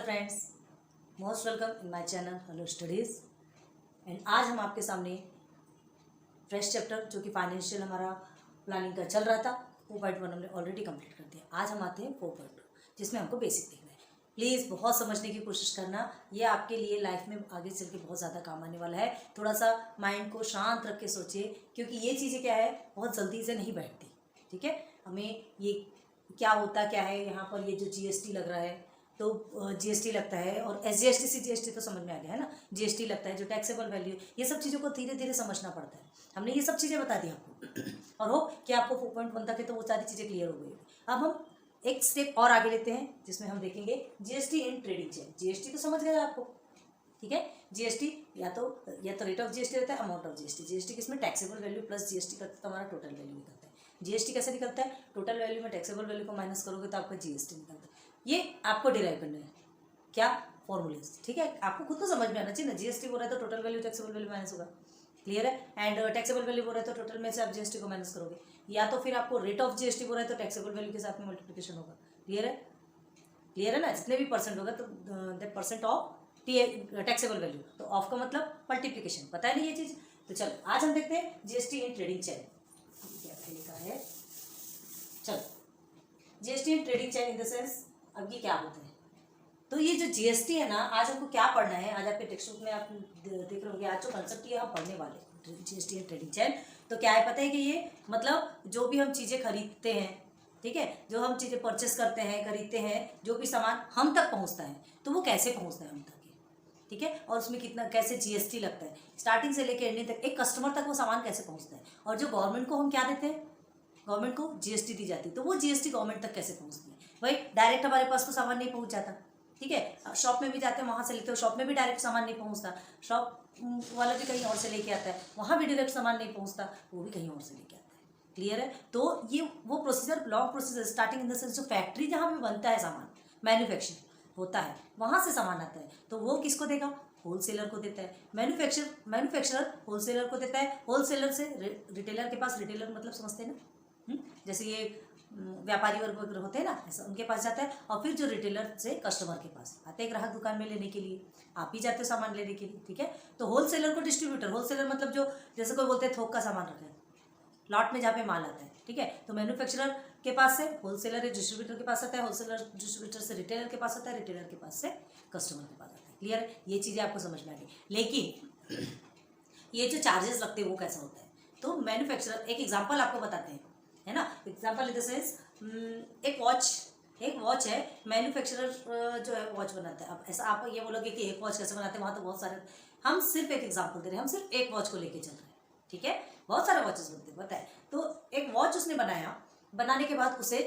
Friends, most welcome in my channel hello studies. And आज हम आपके सामने फ्रेश चैप्टर जो कि फाइनेंशियल हमारा प्लानिंग का चल रहा था 4.1 हमने ऑलरेडी कंप्लीट कर दिया। आज हम आते हैं 4.2 जिसमें हमको बेसिक देखना है। प्लीज़ बहुत समझने की कोशिश करना, ये आपके लिए लाइफ में आगे चल के बहुत ज़्यादा काम आने वाला है। थोड़ा सा माइंड को शांत रख के सोचिए, क्योंकि ये चीज़ें क्या है बहुत जल्दी से नहीं बैठती। ठीक है, हमें ये क्या होता क्या है, यहाँ पर ये जो जीएसटी लग रहा है तो जीएसटी लगता है, और एसजीएसटी से जीएसटी तो समझ में आ गया है ना, जीएसटी लगता है, जो टैक्सेबल वैल्यू, ये सब चीज़ों को धीरे धीरे समझना पड़ता है। हमने ये सब चीज़ें बता दी आपको और हो कि आपको 4.1 तक है तो वो सारी चीज़ें क्लियर हो गई। अब हम एक स्टेप और आगे लेते हैं जिसमें हम देखेंगे GST in trading chain. GST तो समझ गए आपको, ठीक है। जीएसटी या तो रेट ऑफ जीएसटी रहता है, अमाउंट ऑफ जीएसटी। जीएसटी किसमें टैक्सेबल वैल्यू प्लस जीएसटी करता है तो हमारा टोटल वैल्यू निकलता है। जीएसटी कैसे निकलता है, टोटल वैल्यू में टैक्सेबल वैल्यू को माइनस करोगे तो आपका जीएसटी निकलता है। ये आपको डिराइव करना है, क्या फॉर्मूलेज, ठीक है। आपको खुद तो समझ में आना चाहिए ना, जीएसटी बोल रहा है तो total value taxable value minus होगा, क्लियर है। एंड टैक्सेबल वैल्यू बोल रहा है तो टोटल में से आप जीएसटी को माइनस करोगे, या तो फिर आपको रेट ऑफ जीएसटी बोल रहा है तो टैक्सेबल वैल्यू के साथ में मल्टीप्लिकेशन होगा। क्लियर है, क्लियर है ना। जितने भी परसेंट होगा तो that percent of taxable value, तो ऑफ का मतलब मल्टीप्लिकेशन, पता है नहीं ये चीज़। तो चलो आज हम देखते हैं जीएसटी इन ट्रेडिंग चेन क्या लिखा है। चलो, GST in trading chain in the sense, अब ये क्या होता है। तो ये जो जीएसटी है ना, आज हमको क्या पढ़ना है, आज आपके टेक्स्ट बुक में आप देख रहे होंगे, आज जो कंसेप्ट ये हम पढ़ने वाले जीएसटी इन ट्रेडिंग चेन। तो क्या है पता है कि ये मतलब जो भी हम चीज़ें खरीदते हैं, ठीक है, जो हम चीज़ें परचेस करते हैं, खरीदते हैं, जो भी सामान हम तक पहुंचता है तो वो कैसे पहुंचता है हम तक, ठीक है, और उसमें कितना कैसे जीएसटी लगता है, स्टार्टिंग से लेकर एंडिंग तक एक कस्टमर तक वो सामान कैसे पहुंचता है। और जो गवर्नमेंट को हम क्या देते हैं, गवर्नमेंट को जीएसटी दी जाती है, तो वो जीएसटी गवर्नमेंट तक कैसे पहुंचती है। भाई डायरेक्ट हमारे पास तो सामान नहीं पहुंच जाता, ठीक है। शॉप में भी जाते हैं, वहाँ से लेते हो, शॉप में भी डायरेक्ट सामान नहीं पहुँचता, शॉप वाला भी कहीं और से लेके आता है, वहाँ भी डायरेक्ट सामान नहीं पहुँचता, वो भी कहीं और से लेके आता है। क्लियर है। तो ये वो procedure, long procedure, starting in the sense जो फैक्ट्री जहाँ पे बनता है सामान, मैन्युफैक्चर होता है, वहाँ से सामान आता है, तो वो किसको देगा, होलसेलर को देता है। मैन्युफैक्चरर होलसेलर को देता है, होलसेलर से रिटेलर के पास, रिटेलर मतलब समझते हैं ना, जैसे ये व्यापारी वर्ग वगैरह होते हैं ना, ऐसा उनके पास जाता है, और फिर जो रिटेलर से कस्टमर के पास आते हैं, ग्राहक दुकान में लेने के लिए, आप ही जाते हो सामान लेने के लिए, ठीक है। तो होलसेलर को डिस्ट्रीब्यूटर, होलसेलर मतलब जो जैसे कोई बोलते हैं थोक का सामान रखा है, लॉट में जहाँ पे माल आता है, ठीक है। तो मैन्युफैक्चरर के पास से होलसेलर या डिस्ट्रीब्यूटर के पास आता है, होलसेलर डिस्ट्रीब्यूटर से रिटेलर के पास आता है, रिटेलर के पास से कस्टमर के पास आता है। क्लियर है, ये चीज़ें आपको समझ में आ गई। लेकिन ये जो चार्जेस लगते हैं वो कैसा होता है, तो मैन्युफैक्चरर, एक एग्जांपल आपको बताते हैं, है ना। एग्जांपल इन द सेंस, एक वॉच है, मैन्युफैक्चरर जो है वॉच बनाता है। अब ऐसा आप ये बोलोगे कि एक वॉच कैसे बनाते हैं, वहाँ तो बहुत सारे, हम सिर्फ एक एग्जांपल दे रहे हैं, हम सिर्फ एक वॉच को लेके चल रहे हैं, ठीक है। बहुत सारे वॉचेस बनते हैं, पता है। तो एक वॉच उसने बनाया, बनाने के बाद उसे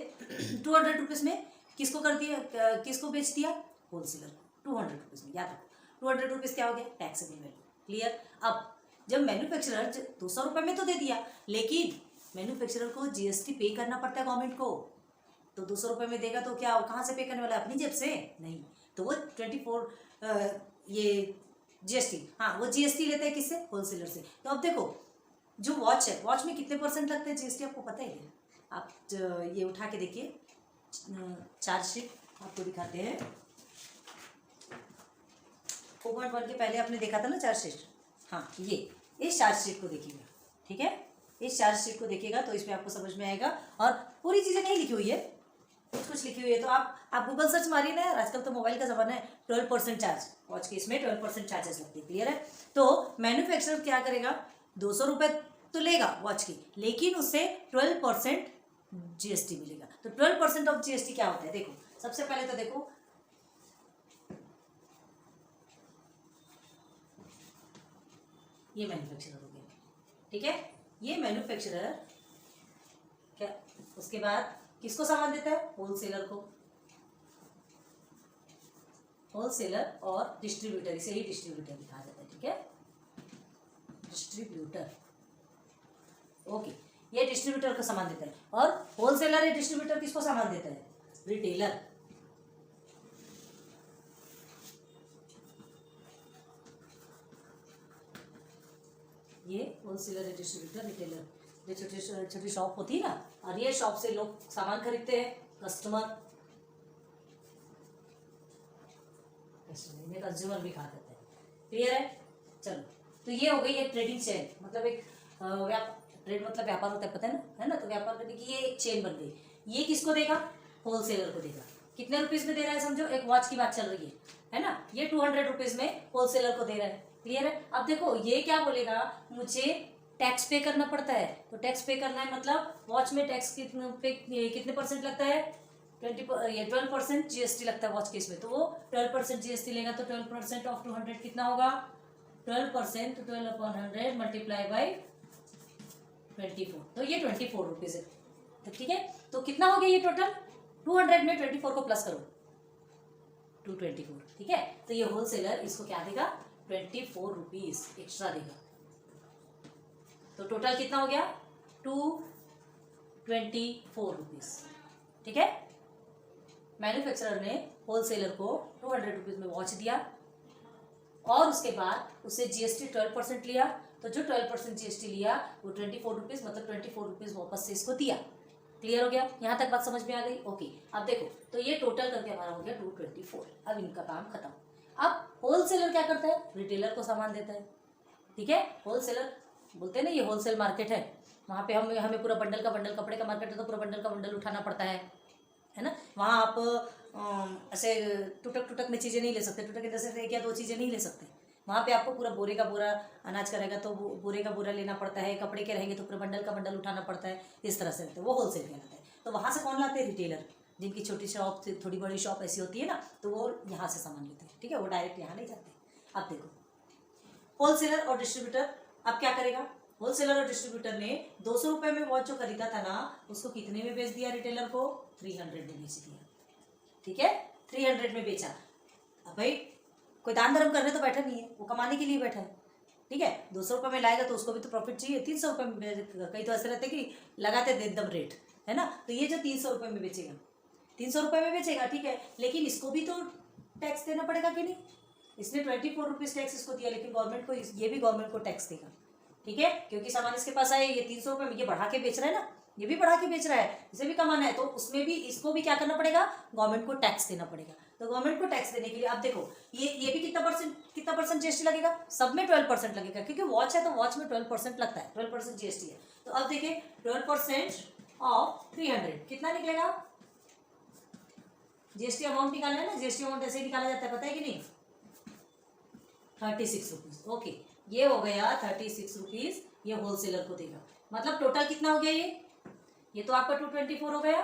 200 रुपीज़ में किसको कर दिया, किसको बेच दिया, होलसेलर को 200 रुपीज़ में। याद रखो 200 रुपीज़ क्या हो गया, टैक्सेबल वैल्यू। क्लियर। अब जब मैन्युफैक्चरर 200 रुपये में तो दे दिया, लेकिन मैन्युफैक्चरर को जीएसटी पे करना पड़ता है गवर्नमेंट को, तो 200 रुपये में देगा तो क्या कहाँ से पे करने वाला है, अपनी जेब से नहीं, तो वो 24 ये जीएसटी, हाँ वो जीएसटी लेता है किससे, होलसेलर से। तो अब देखो जो वॉच है, वॉच में कितने परसेंट लगते हैं जीएसटी आपको पता ही है। आप ये उठा के देखिए, चार्जशीट आपको दिखाते हैं। 4.1 के पहले आपने देखा था ना चार्जशीट, हाँ ये इस चार्जशीट को देखिएगा, ठीक है। इस चार्जशीट को देखिएगा तो इसमें आपको समझ में आएगा, और पूरी चीज़ें नहीं लिखी हुई है, कुछ लिखी हुई है, तो आप गूगल सर्च मारिए ना यार, आजकल तो मोबाइल का ज़माना है। 12% चार्ज वॉच के, इसमें 12% चार्जेस लगते हैं। क्लियर है। तो मैन्युफैक्चरर क्या करेगा, 200 रुपये तो लेगा वॉच की, लेकिन उससे 12% जीएसटी मिलेगा। तो 12% ऑफ जीएसटी क्या होता है, देखो सबसे पहले तो देखो ये मैन्युफैक्चरर हो गया, ठीक है। ये मैन्युफैक्चरर क्या, उसके बाद किसको सामान देता है, होलसेलर को, होलसेलर और डिस्ट्रीब्यूटर, इसे ही डिस्ट्रीब्यूटर लिखा जाता है, ठीक है, डिस्ट्रीब्यूटर। ओके, ये डिस्ट्रीब्यूटर को सामान देता है, और होलसेलर या डिस्ट्रीब्यूटर किसको सामान देता है, रिटेलर। ये होलसेलर या डिस्ट्रीब्यूटर, रिटेलर, जो छोटी छोटी शॉप होती है ना, और ये शॉप से लोग सामान खरीदते हैं, कस्टमर, इंडस्ट्री में कंज्यूमर भी खा देते हैं। क्लियर है? चलो, तो ये हो गई एक ट्रेडिंग चेन, मतलब एक ट्रेड मतलब व्यापार होता है, पता है ना, तो व्यापार करने की ये एक चेन बन गई। ये किसको देगा? होलसेलर को देगा। कितने रुपीज में दे रहा है? समझो एक वॉच की बात चल रही है ना, ये 200 रुपीज में होलसेलर को दे रहा है। क्लियर है? अब देखो ये क्या बोलेगा, मुझे टैक्स पे करना पड़ता है, तो टैक्स पे करना है मतलब वॉच में टैक्स कितने परसेंट लगता है? 12% जीएसटी लगता है वॉच केस में, तो वो 12% जीएसटी लेगा, तो 12% ऑफ 200 कितना होगा? 12%, तो 12/100 मल्टीप्लाई बाई 24, तो ये 24 रुपीज है। तो ठीक है, तो कितना हो गया ये टोटल? 200 में 24 को प्लस करो, 224। ठीक है, तो ये होलसेलर इसको क्या देगा? 24 रुपीज एक्स्ट्रा देगा। तो टोटल कितना हो गया? 224 रुपीज। ठीक है, मैन्युफैक्चरर ने होलसेलर को 200 रुपीज में वॉच दिया और उसके बाद उससे जीएसटी 12% लिया, तो जो 12% जीएसटी लिया वो 24 रुपीज, मतलब 24 रुपीज वापस से इसको दिया। क्लियर हो गया? यहाँ तक बात समझ में आ गई? ओके, अब देखो, तो ये टोटल करके हमारा हो गया 224। अब इनका काम खत्म। अब होलसेलर क्या करता है? रिटेलर को सामान देता है। ठीक है, होलसेलर बोलते हैं ना, ये होलसेल मार्केट है, वहाँ पे हमें पूरा बंडल का बंडल, कपड़े का मार्केट है तो पूरा बंडल का बंडल उठाना पड़ता है ना। वहाँ आप ऐसे टुटक में चीज़ें नहीं ले सकते, टुटक जैसे एक या दो चीज़ें नहीं ले सकते। वहाँ पे आपको पूरा बोरे का बोरा अनाज का रहेगा तो बोरे का बोरा लेना पड़ता है, कपड़े के रहेंगे तो पूरा बंडल का बंडल उठाना पड़ता है, इस तरह से रहता है, वो होलसेल कहलाता है। तो वहाँ से कौन लाते हैं? रिटेलर, जिनकी छोटी शॉप, थोड़ी बड़ी शॉप ऐसी होती है ना, तो वो यहाँ से सामान लेते हैं। ठीक है, वो डायरेक्ट यहाँ नहीं जाते। अब देखो, होलसेलर और डिस्ट्रीब्यूटर अब क्या करेगा? होलसेलर और डिस्ट्रीब्यूटर ने 200 रुपये में वॉच जो खरीदा था ना, उसको कितने में बेच दिया? रिटेलर को 300 में बेच दिया। ठीक है, 300 में बेचा। अब भाई कोई दान धर्म करने तो बैठा नहीं है, वो कमाने के लिए बैठा है। ठीक है, 200 रुपये में लाएगा तो उसको भी तो प्रॉफिट चाहिए। 300 रुपये में, कई तो ऐसे रहते कि लगाते थे एकदम रेट, है ना, तो ये जो 300 रुपये में बेचेगा, 300 रुपये में बेचेगा, ठीक है, लेकिन इसको भी तो टैक्स देना पड़ेगा कि नहीं? इसने 24 रुपीज़ टैक्स इसको दिया, लेकिन गवर्नमेंट को ये भी गवर्नमेंट को टैक्स देगा। ठीक है, क्योंकि सामान इसके पास आए, ये 300 रुपये में ये बढ़ा के बेच रहा है ना, ये भी बढ़ा के बेच रहा है, इसे भी कमाना है, तो उसमें भी इसको भी क्या करना पड़ेगा? गवर्नमेंट को टैक्स देना पड़ेगा। तो गवर्नमेंट को टैक्स देने के लिए अब देखो, ये भी कितना परसेंट जीएसटी लगेगा? सब में 12% लगेगा, क्योंकि वॉच है तो वॉच में 12% लगता है, 12% जीएसटी है। तो अब देखिए 12% ऑफ 300 कितना निकलेगा? जीएसटी अमाउंट निकालना है ना, जीएसटी अमाउंट ऐसे ही निकाला जाता है, पता है कि नहीं? 36 रुपीज। ओके, ये हो गया 36 रुपीज, ये होलसेलर को देगा। मतलब टोटल कितना हो गया? ये तो आपका 224 हो गया,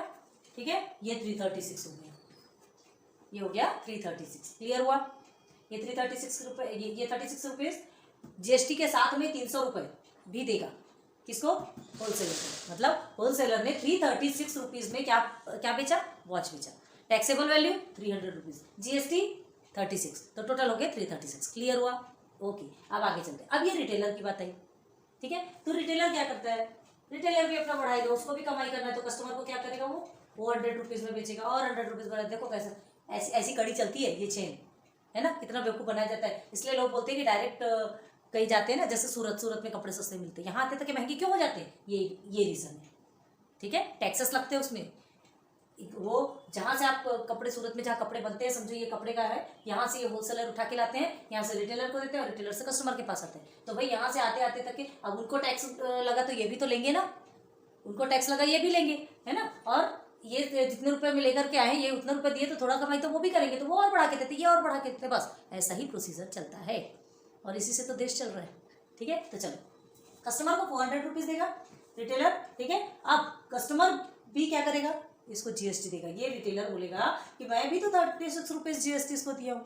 ठीक है, ये 336 हो गया, ये हो गया 336। क्लियर हुआ? ये 336 रुपये, ये 36 रुपीज जीएसटी के साथ में 300 रुपये भी देगा। किसको? होलसेलर को। मतलब होलसेलर ने 336 रुपीज में क्या बेचा? वॉच बेचा। टैक्सेबल वैल्यू 300 रुपीज, जीएसटी 36, तो टोटल हो गया 336। क्लियर हुआ? ओके, अब आगे चलते हैं। अब ये रिटेलर की बात आई। ठीक है, तो रिटेलर क्या करता है? रिटेलर भी अपना बढ़ाएगा, उसको भी कमाई करना है, तो कस्टमर को क्या करेगा? वो 100 रुपीज़ में बेचेगा और 100 रुपीज़ बढ़ा। देखो कैसा ऐसी कड़ी चलती है ये चेन, है ना, कितना बेवकूफ़ बनाया जाता है। इसलिए लोग बोलते हैं कि डायरेक्ट कहीं जाते हैं ना, जैसे सूरत में कपड़े सस्ते मिलते हैं, यहाँ आते तक महंगे क्यों हो जाते हैं? ये रीज़न है। ठीक है, टैक्सेस लगते हैं उसमें। वो जहाँ से आप कपड़े, सूरत में जहाँ कपड़े बनते हैं, समझो ये कपड़े का है, यहाँ से ये होलसेलर उठा के लाते हैं, यहाँ से रिटेलर को देते हैं और रिटेलर से कस्टमर के पास आते हैं। तो भाई यहाँ से आते आते तक अब उनको टैक्स लगा तो ये भी तो लेंगे ना, उनको टैक्स लगा ये भी लेंगे, है ना। और ये जितने रुपए में लेकर के आए, ये उतने रुपए दिए तो थोड़ा कमाई तो वो भी करेंगे, तो वो और बढ़ा के देते, ये और बढ़ा के देते, बस ऐसा ही प्रोसीजर चलता है और इसी से तो देश चल रहा है। ठीक है, तो चलो, कस्टमर को 400 रुपीज़ देगा रिटेलर। ठीक है, अब कस्टमर भी क्या करेगा? इसको जीएसटी देगा। ये रिटेलर बोलेगा कि मैं भी तो 36 रुपीज़ जीएसटी इसको दिया हूँ,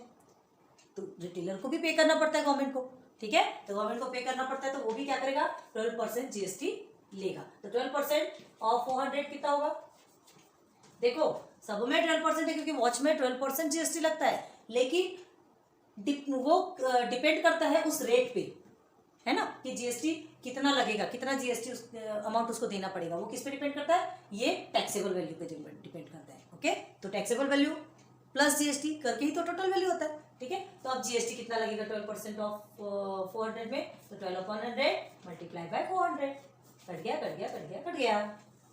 तो रिटेलर को भी पे करना पड़ता है गवर्नमेंट को। ठीक है, तो गवर्नमेंट को पे करना पड़ता है, तो वो भी क्या करेगा? 12% जीएसटी लेगा। तो 12% ऑफ 400 कितना होगा? देखो सब में 12% है, क्योंकि वॉच में 12% जीएसटी लगता है, लेकिन वो डिपेंड करता है उस रेट पे, है ना, कि जीएसटी कितना लगेगा, कितना जीएसटी अमाउंट उसको देना पड़ेगा। वो किस पे डिपेंड करता है? ये टैक्सेबल वैल्यू पे डिपेंड करता है। ओके, तो टैक्सेबल वैल्यू प्लस जीएसटी करके ही तो टोटल वैल्यू होता है। ठीक है, तो अब जीएसटी कितना लगेगा? 12% ऑफ 400 में, तो 12/100 मल्टीप्लाई बाय 400, कट गया 12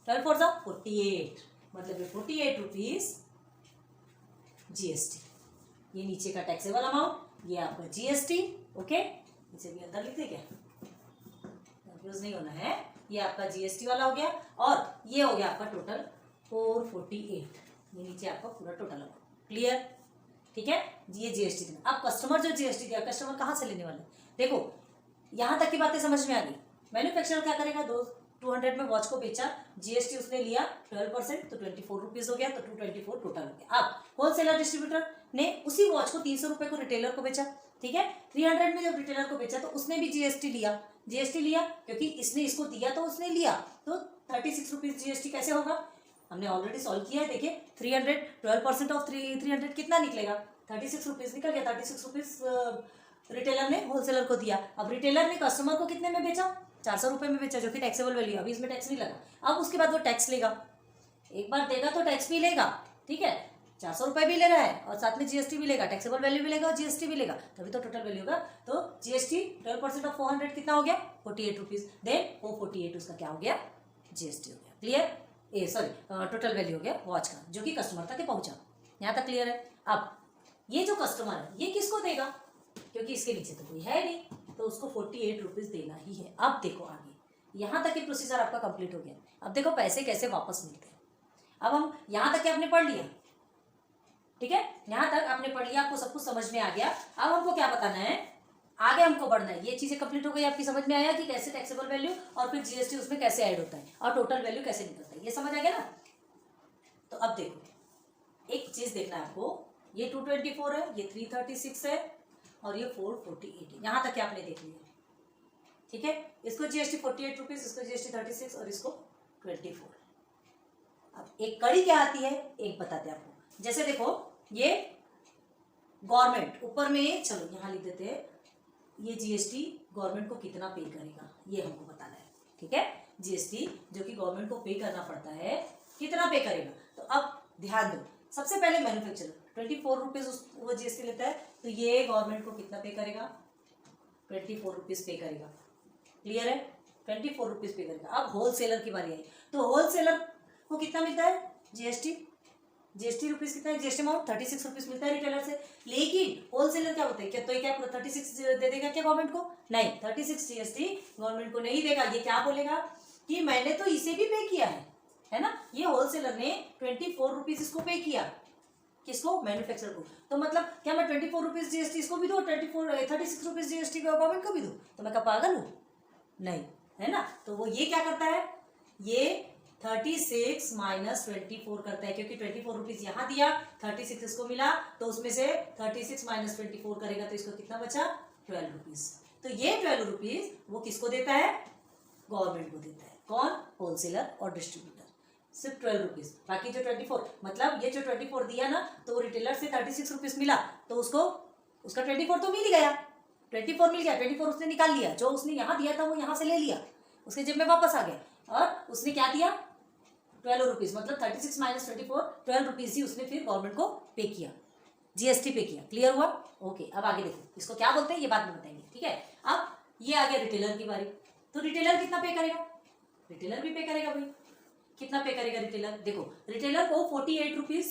4 48, मतलब 48 रुपीज जीएसटी। ये नीचे का टैक्सेबल अमाउंट, ये आपका जीएसटी। ओके, इसे भी अंदर लिख दे, क्या कंफ्यूज नहीं होना है। ये आपका जीएसटी वाला हो गया और ये हो गया आपका टोटल 448। ये नीचे आपका पूरा टोटल अमाउंट। क्लियर? ठीक है, ये जीएसटी देना। अब कस्टमर जो जीएसटी दिया, कस्टमर कहाँ से लेने वाला है? देखो यहाँ तक की बातें समझ में आ गई। मैन्युफैक्चरर क्या करेगा, 200 में वॉच को बेचा, जीएसटी उसने लिया 12%, तो 24 रुपीज हो गया, तो 224 टोटल हो गया। अब होलसेलर डिस्ट्रीब्यूटर ने उसी वॉच को 300 रुपए को रिटेलर को बेचा, ठीक है। 300 में जब रिटेलर को बेचा तो उसने भी जीएसटी लिया, क्योंकि इसने इसको दिया तो उसने लिया, तो 36 रुपीज जीएसटी कैसे होगा, हमने ऑलरेडी सॉल्व किया है। देखिए 300 12% ऑफ 300 कितना निकलेगा, 36 रुपीज निकल गया। 36 रुपीज रिटेलर ने होलसेलर को दिया। अब रिटेलर ने कस्टमर को कितने में बेचा, 400 रुपए में बेचा, जो कि टैक्सेबल वैल्यू। अभी इसमें टैक्स नहीं लगा। अब उसके बाद वो टैक्स लेगा, एक बार देगा तो टैक्स भी लेगा, ठीक है। 400 रुपए भी ले रहा है और साथ में जीएसटी भी लेगा, टैक्सेबल वैल्यू भी लेगा और जीएसटी भी लेगा, तभी तो टोटल वैल्यू होगा। तो जीएसटी 12% ऑफ 400 कितना हो गया, 48 रुपीज। देन वो 48 उसका क्या हो गया, जीएसटी हो गया। क्लियर? टोटल वैल्यू हो गया वॉच का, जो कि कस्टमर तक पहुंचा। यहाँ तक क्लियर है? अब ये जो कस्टमर है ये किसको देगा, क्योंकि इसके नीचे तो कोई है नहीं, तो उसको 48 रुपीज देना ही है। अब देखो आगे, यहाँ तक ये प्रोसीजर आपका कंप्लीट हो गया। अब देखो पैसे कैसे वापस मिलते हैं। अब हम यहाँ तक आपने पढ़ लिया, ठीक है, यहाँ तक आपने पढ़ लिया, आपको सब कुछ समझ में आ गया। अब हमको क्या बताना है, आगे हमको बढ़ना है। ये चीजें कंप्लीट हो गई, आपकी समझ में आया कि कैसे टैक्सेबल वैल्यू और फिर जीएसटी उसमें कैसे ऐड होता है और टोटल वैल्यू कैसे निकलता है, ये समझ आ गया ना। तो अब देखो एक चीज देखना है आपको, ये 224 है, ये 336 है और ये 448 है। यहाँ तक आपने देख लिया, ठीक है। इसको जीएसटी 48 रुपीज, इसको जीएसटी 36 और इसको 24। अब एक कड़ी क्या आती है, एक बताते हैं आपको। जैसे देखो ये गवर्नमेंट ऊपर में, चलो यहाँ लिख देते हैं, ये जीएसटी गवर्नमेंट को कितना पे करेगा ये हमको बताना है, ठीक है। जीएसटी जो कि गवर्नमेंट को पे करना पड़ता है, कितना पे करेगा। तो अब ध्यान दो, सबसे पहले मैन्युफैक्चरर 24 रुपीज वो जीएसटी लेता है, तो ये गवर्नमेंट को कितना पे करेगा, 24 रुपीज पे करेगा। क्लियर है? 24 रुपीज पे करेगा। अब होलसेलर की बारी आई, तो होलसेलर को कितना मिलता है जीएसटी रुपीज कितना है, जीएसटी अमाउंट 36 रुपीज मिलता है रिटेलर से। लेकिन होलसेलर क्या होता है, क्या तो क्या 36 दे देगा क्या गवर्नमेंट को, नहीं, 36 जीएसटी गवर्नमेंट को नहीं देगा। ये क्या बोलेगा कि मैंने तो इसे भी पे किया है ना। ये होलसेलर ने 24 रुपीज इसको पे किया, किसको, मैन्युफैक्चरर को। तो मतलब क्या मैं 24 रुपीज जीएसटी इसको भी दूँ और 36 रुपीज जीएसटी गवर्नमेंट को भी दूँ, तो मैं क्या पागल हूँ, नहीं, है ना। तो वो ये क्या करता है, ये 36 माइनस 24 करता है, क्योंकि 24 रुपीज यहाँ दिया, 36 इसको मिला, तो उसमें से 36 माइनस 24 करेगा, तो इसको कितना बचा, 12 रुपीज। तो ये 12 रुपीज वो किसको देता है, गवर्नमेंट को देता है। कौन, होलसेलर और डिस्ट्रीब्यूटर, सिर्फ 12 रुपीज। बाकी जो 24, मतलब ये जो 24 दिया ना, तो रिटेलर से 36 रुपीज मिला, तो उसको उसका 24 तो मिल गया, 24 मिल गया, 24 उसने निकाल लिया, जो उसने यहाँ दिया था वो यहाँ से ले लिया, उसके जेब में वापस आ गया। और उसने क्या दिया, 12 रुपीज, मतलब 36 माइनस 24, 12 रुपीज ही उसने फिर गवर्नमेंट को पे किया, जीएसटी पे किया। क्लियर हुआ? ओके, अब आगे देखो इसको क्या बोलते हैं, ये बाद में बताएंगे, ठीक है। अब ये आ गया रिटेलर की बारी, तो रिटेलर कितना पे करेगा, रिटेलर भी पे करेगा भाई। कितना पे करेगा रिटेलर, देखो रिटेलर को 48 रुपीज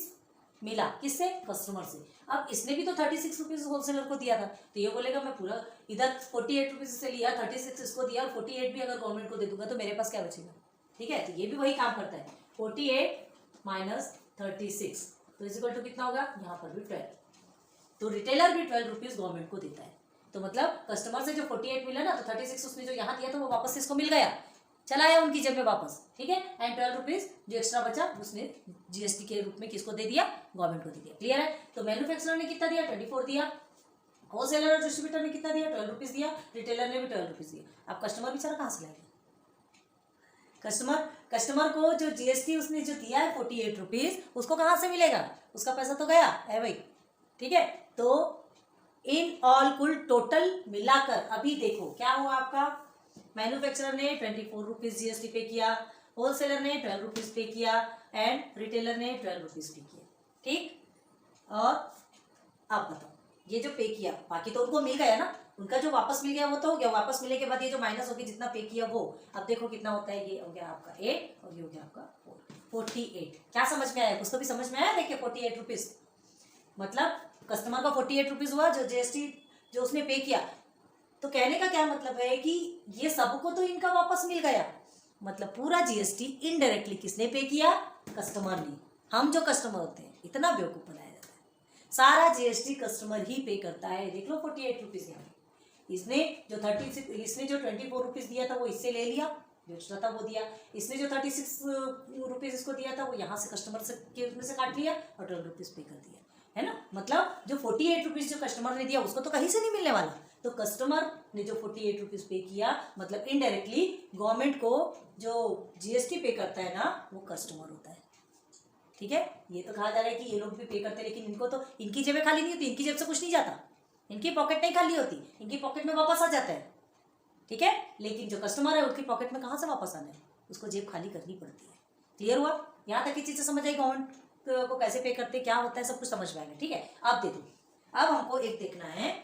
मिला, किससे, कस्टमर से। अब इसने भी तो 36 रुपीज होलसेलर को दिया था, तो ये बोलेगा मैं पूरा इधर 48 रुपीज से लिया, 36 इसको दिया और 48 भी अगर गवर्नमेंट को दे दूंगा तो मेरे पास क्या बचेगा, ठीक है। तो ये भी वही काम करता है, 48 माइनस 36, तो इज इक्वल टू कितना होगा, यहाँ पर भी 12, तो रिटेलर भी 12 रुपीज गवर्नमेंट को देता है। तो मतलब कस्टमर से जो 48 मिला ना, तो 36 उसने जो यहाँ दिया था वो वापस इसको मिल गया, चला आया उनकी जेब में वापस, ठीक है। एंड 12 रुपीज जो एक्स्ट्रा बचा उसने जीएसटी के रूप में किसको दे दिया, गवर्नमेंट को दे दिया। क्लियर है? तो मैन्युफैक्चरर ने कितना दिया, 24 दिया, होलसेलर और डिस्ट्रीब्यूटर ने कितना दिया, 12 रुपीज दिया, रिटेलर ने भी 12 रुपीज दिया। अब कस्टमर बेचारा कहाँ से लाएगा, कस्टमर को जो जीएसटी उसने जो दिया है 48 रुपीज, उसको कहाँ से मिलेगा, उसका पैसा तो गया है भाई, ठीक है। तो इन ऑल कुल टोटल मिलाकर अभी देखो क्या हुआ आपका, मैन्युफैक्चरर ने 24 रुपीज जीएसटी पे किया, होलसेलर ने 12 रुपीज पे किया एंड रिटेलर ने 12 रुपीज पे किया, ठीक। और अब बताओ ये जो पे किया, बाकी तो उनको मिल गया ना, उनका जो वापस मिल गया वो तो हो गया, वापस मिलने के बाद ये जो माइनस हो गया जितना पे किया वो, अब देखो कितना होता है, ये हो गया आपका 8 और ये हो गया आपका 48। क्या समझ में आया, उसको भी समझ में आया, देखिए 48 रुपीज। मतलब कस्टमर का 48 रुपीज़ हुआ जो जीएसटी जो उसने पे किया। तो कहने का क्या मतलब है कि ये सबको तो इनका वापस मिल गया, मतलब पूरा जीएसटी इनडायरेक्टली किसने पे किया? कस्टमर ने। हम जो कस्टमर होते हैं इतना बेवकूफ़ बनाया जाता है, सारा जीएसटी कस्टमर ही पे करता है। देख लो 48 रुपीज़ यहाँ इसने जो 24 रुपीज़ दिया था वो इससे ले लिया, जो एक्स्ट्रा था वो दिया। इसने जो 36 रुपीज़ इसको दिया था वो यहाँ से कस्टमर से के उसमें से काट लिया और 12 रुपीज़ पे कर दिया, है ना। मतलब जो 48 रुपीज़ जो कस्टमर ने दिया उसको तो कहीं से नहीं मिलने वाला। तो कस्टमर ने जो 48 रुपीज़ पे किया, मतलब इनडायरेक्टली गवर्नमेंट को जो जीएसटी पे करता है ना वो कस्टमर होता है। ठीक है, ये तो कहा जा रहा है कि ये लोग भी पे करते हैं, लेकिन इनको तो इनकी जेबें खाली नहीं होती, इनकी जेब से कुछ नहीं जाता, इनकी पॉकेट नहीं खाली होती, इनकी पॉकेट में वापस आ जाता है। ठीक है, लेकिन जो कस्टमर है उसकी पॉकेट में कहाँ से वापस आना है, उसको जेब खाली करनी पड़ती है। क्लियर हुआ? यहाँ तक की चीज़ें समझ आई, गवर्नमेंट को कैसे पे करते, क्या होता है, सब कुछ समझ में आएगा। ठीक है, अब देखो, अब हमको एक देखना है,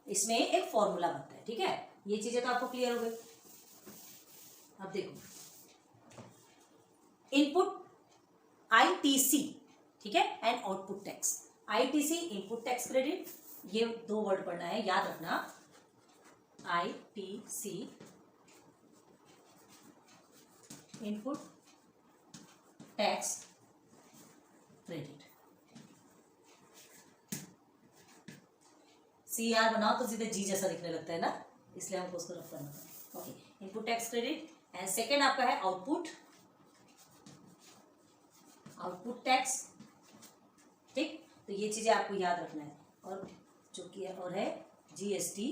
इसमें एक फॉर्मूला बनता है। ठीक है, ये चीज़ें तो आपको क्लियर हो गई। अब देखो, इनपुट आईटीसी, ठीक है, and output tax. ITC input tax credit, ये दो वर्ड पढ़ना है, याद रखना। ITC input tax credit. CR बनाओ तो सीधे जी जैसा दिखने लगता है ना, इसलिए हमको उसको रफ करना था। Okay, input tax credit. And second आपका है आउटपुट टैक्स। ठीक, तो ये चीजें आपको याद रखना है। और जो कि और है जीएसटी,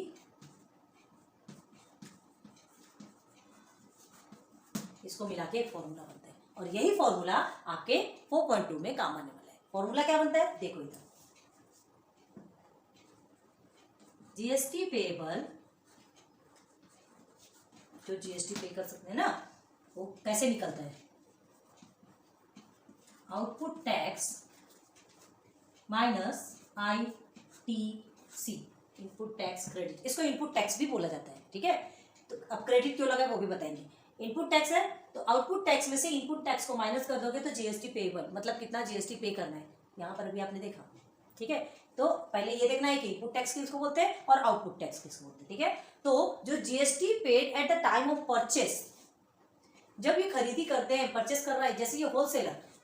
इसको मिला के एक फॉर्मूला बनता है, और यही फॉर्मूला आपके 4.2 में काम आने वाला है। फॉर्मूला क्या बनता है देखो इधर, जीएसटी पेएबल, जो जीएसटी पे कर सकते हैं ना वो कैसे निकलता है, output tax minus ITC input tax credit. इसको इनपुट टैक्स भी बोला जाता है। ठीक है, तो अब क्रेडिट क्यों लगा वो भी बताएंगे। इनपुट टैक्स है तो आउटपुट टैक्स में से इनपुट टैक्स को माइनस कर दोगे तो जीएसटी पेएबल, मतलब कितना जीएसटी पे करना है, यहाँ पर अभी आपने देखा। ठीक है, तो पहले ये देखना है कि इनपुट टैक्स किसको बोलते हैं और आउटपुट टैक्स किसको बोलते हैं। ठीक है, तो जो GST paid at the time of purchase, जब ये खरीदी करते हैं, परचेस कर रहा है, जैसे ये